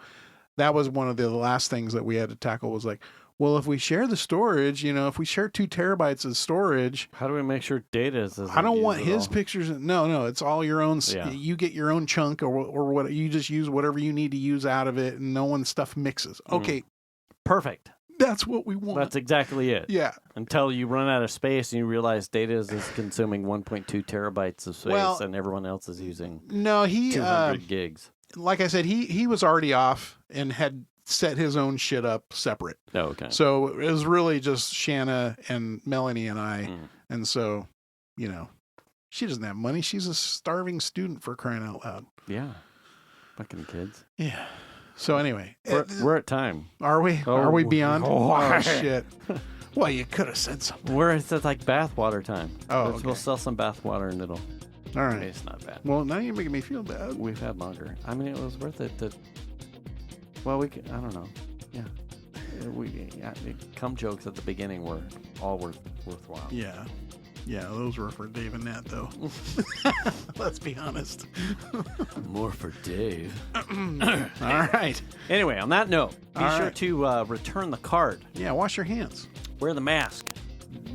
that was one of the last things that we had to tackle was like, well, if we share the storage, you know, if we share 2 terabytes of storage, how do we make sure data is? I don't want his pictures. No, it's all your own. Yeah. You get your own chunk or what, you just use whatever you need to use out of it, and no one's stuff mixes. Okay. Perfect. That's what we want. That's exactly it. Yeah. Until you run out of space and you realize data is consuming 1.2 terabytes of space, and everyone else is using 200 gigs. Like I said, he was already off and had set his own shit up separate. Oh, okay. So it was really just Shanna and Melanie and I. And so, you know, she doesn't have money. She's a starving student, for crying out loud. Yeah. Fucking kids. Yeah. So anyway. We're at time. Are we? Oh, are we beyond? Oh, shit. Well, you could have said something. It's like bathwater time. Oh, We'll sell some bathwater and it'll... All right. It's not bad. Well, now you're making me feel bad. We've had longer. I mean, it was worth it to... Well, I don't know. Yeah. Cum jokes at the beginning were all worthwhile. Yeah. Yeah, those were for Dave and Nat, though. Let's be honest. More for Dave. All right. Anyway, on that note, be sure to return the card. Yeah, wash your hands. Wear the mask.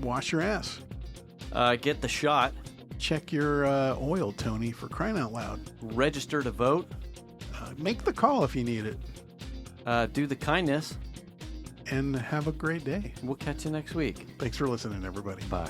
Wash your ass. Get the shot. Check your oil, Tony, for crying out loud. Register to vote. Make the call if you need it. Do the kindness. And have a great day. We'll catch you next week. Thanks for listening, everybody. Bye.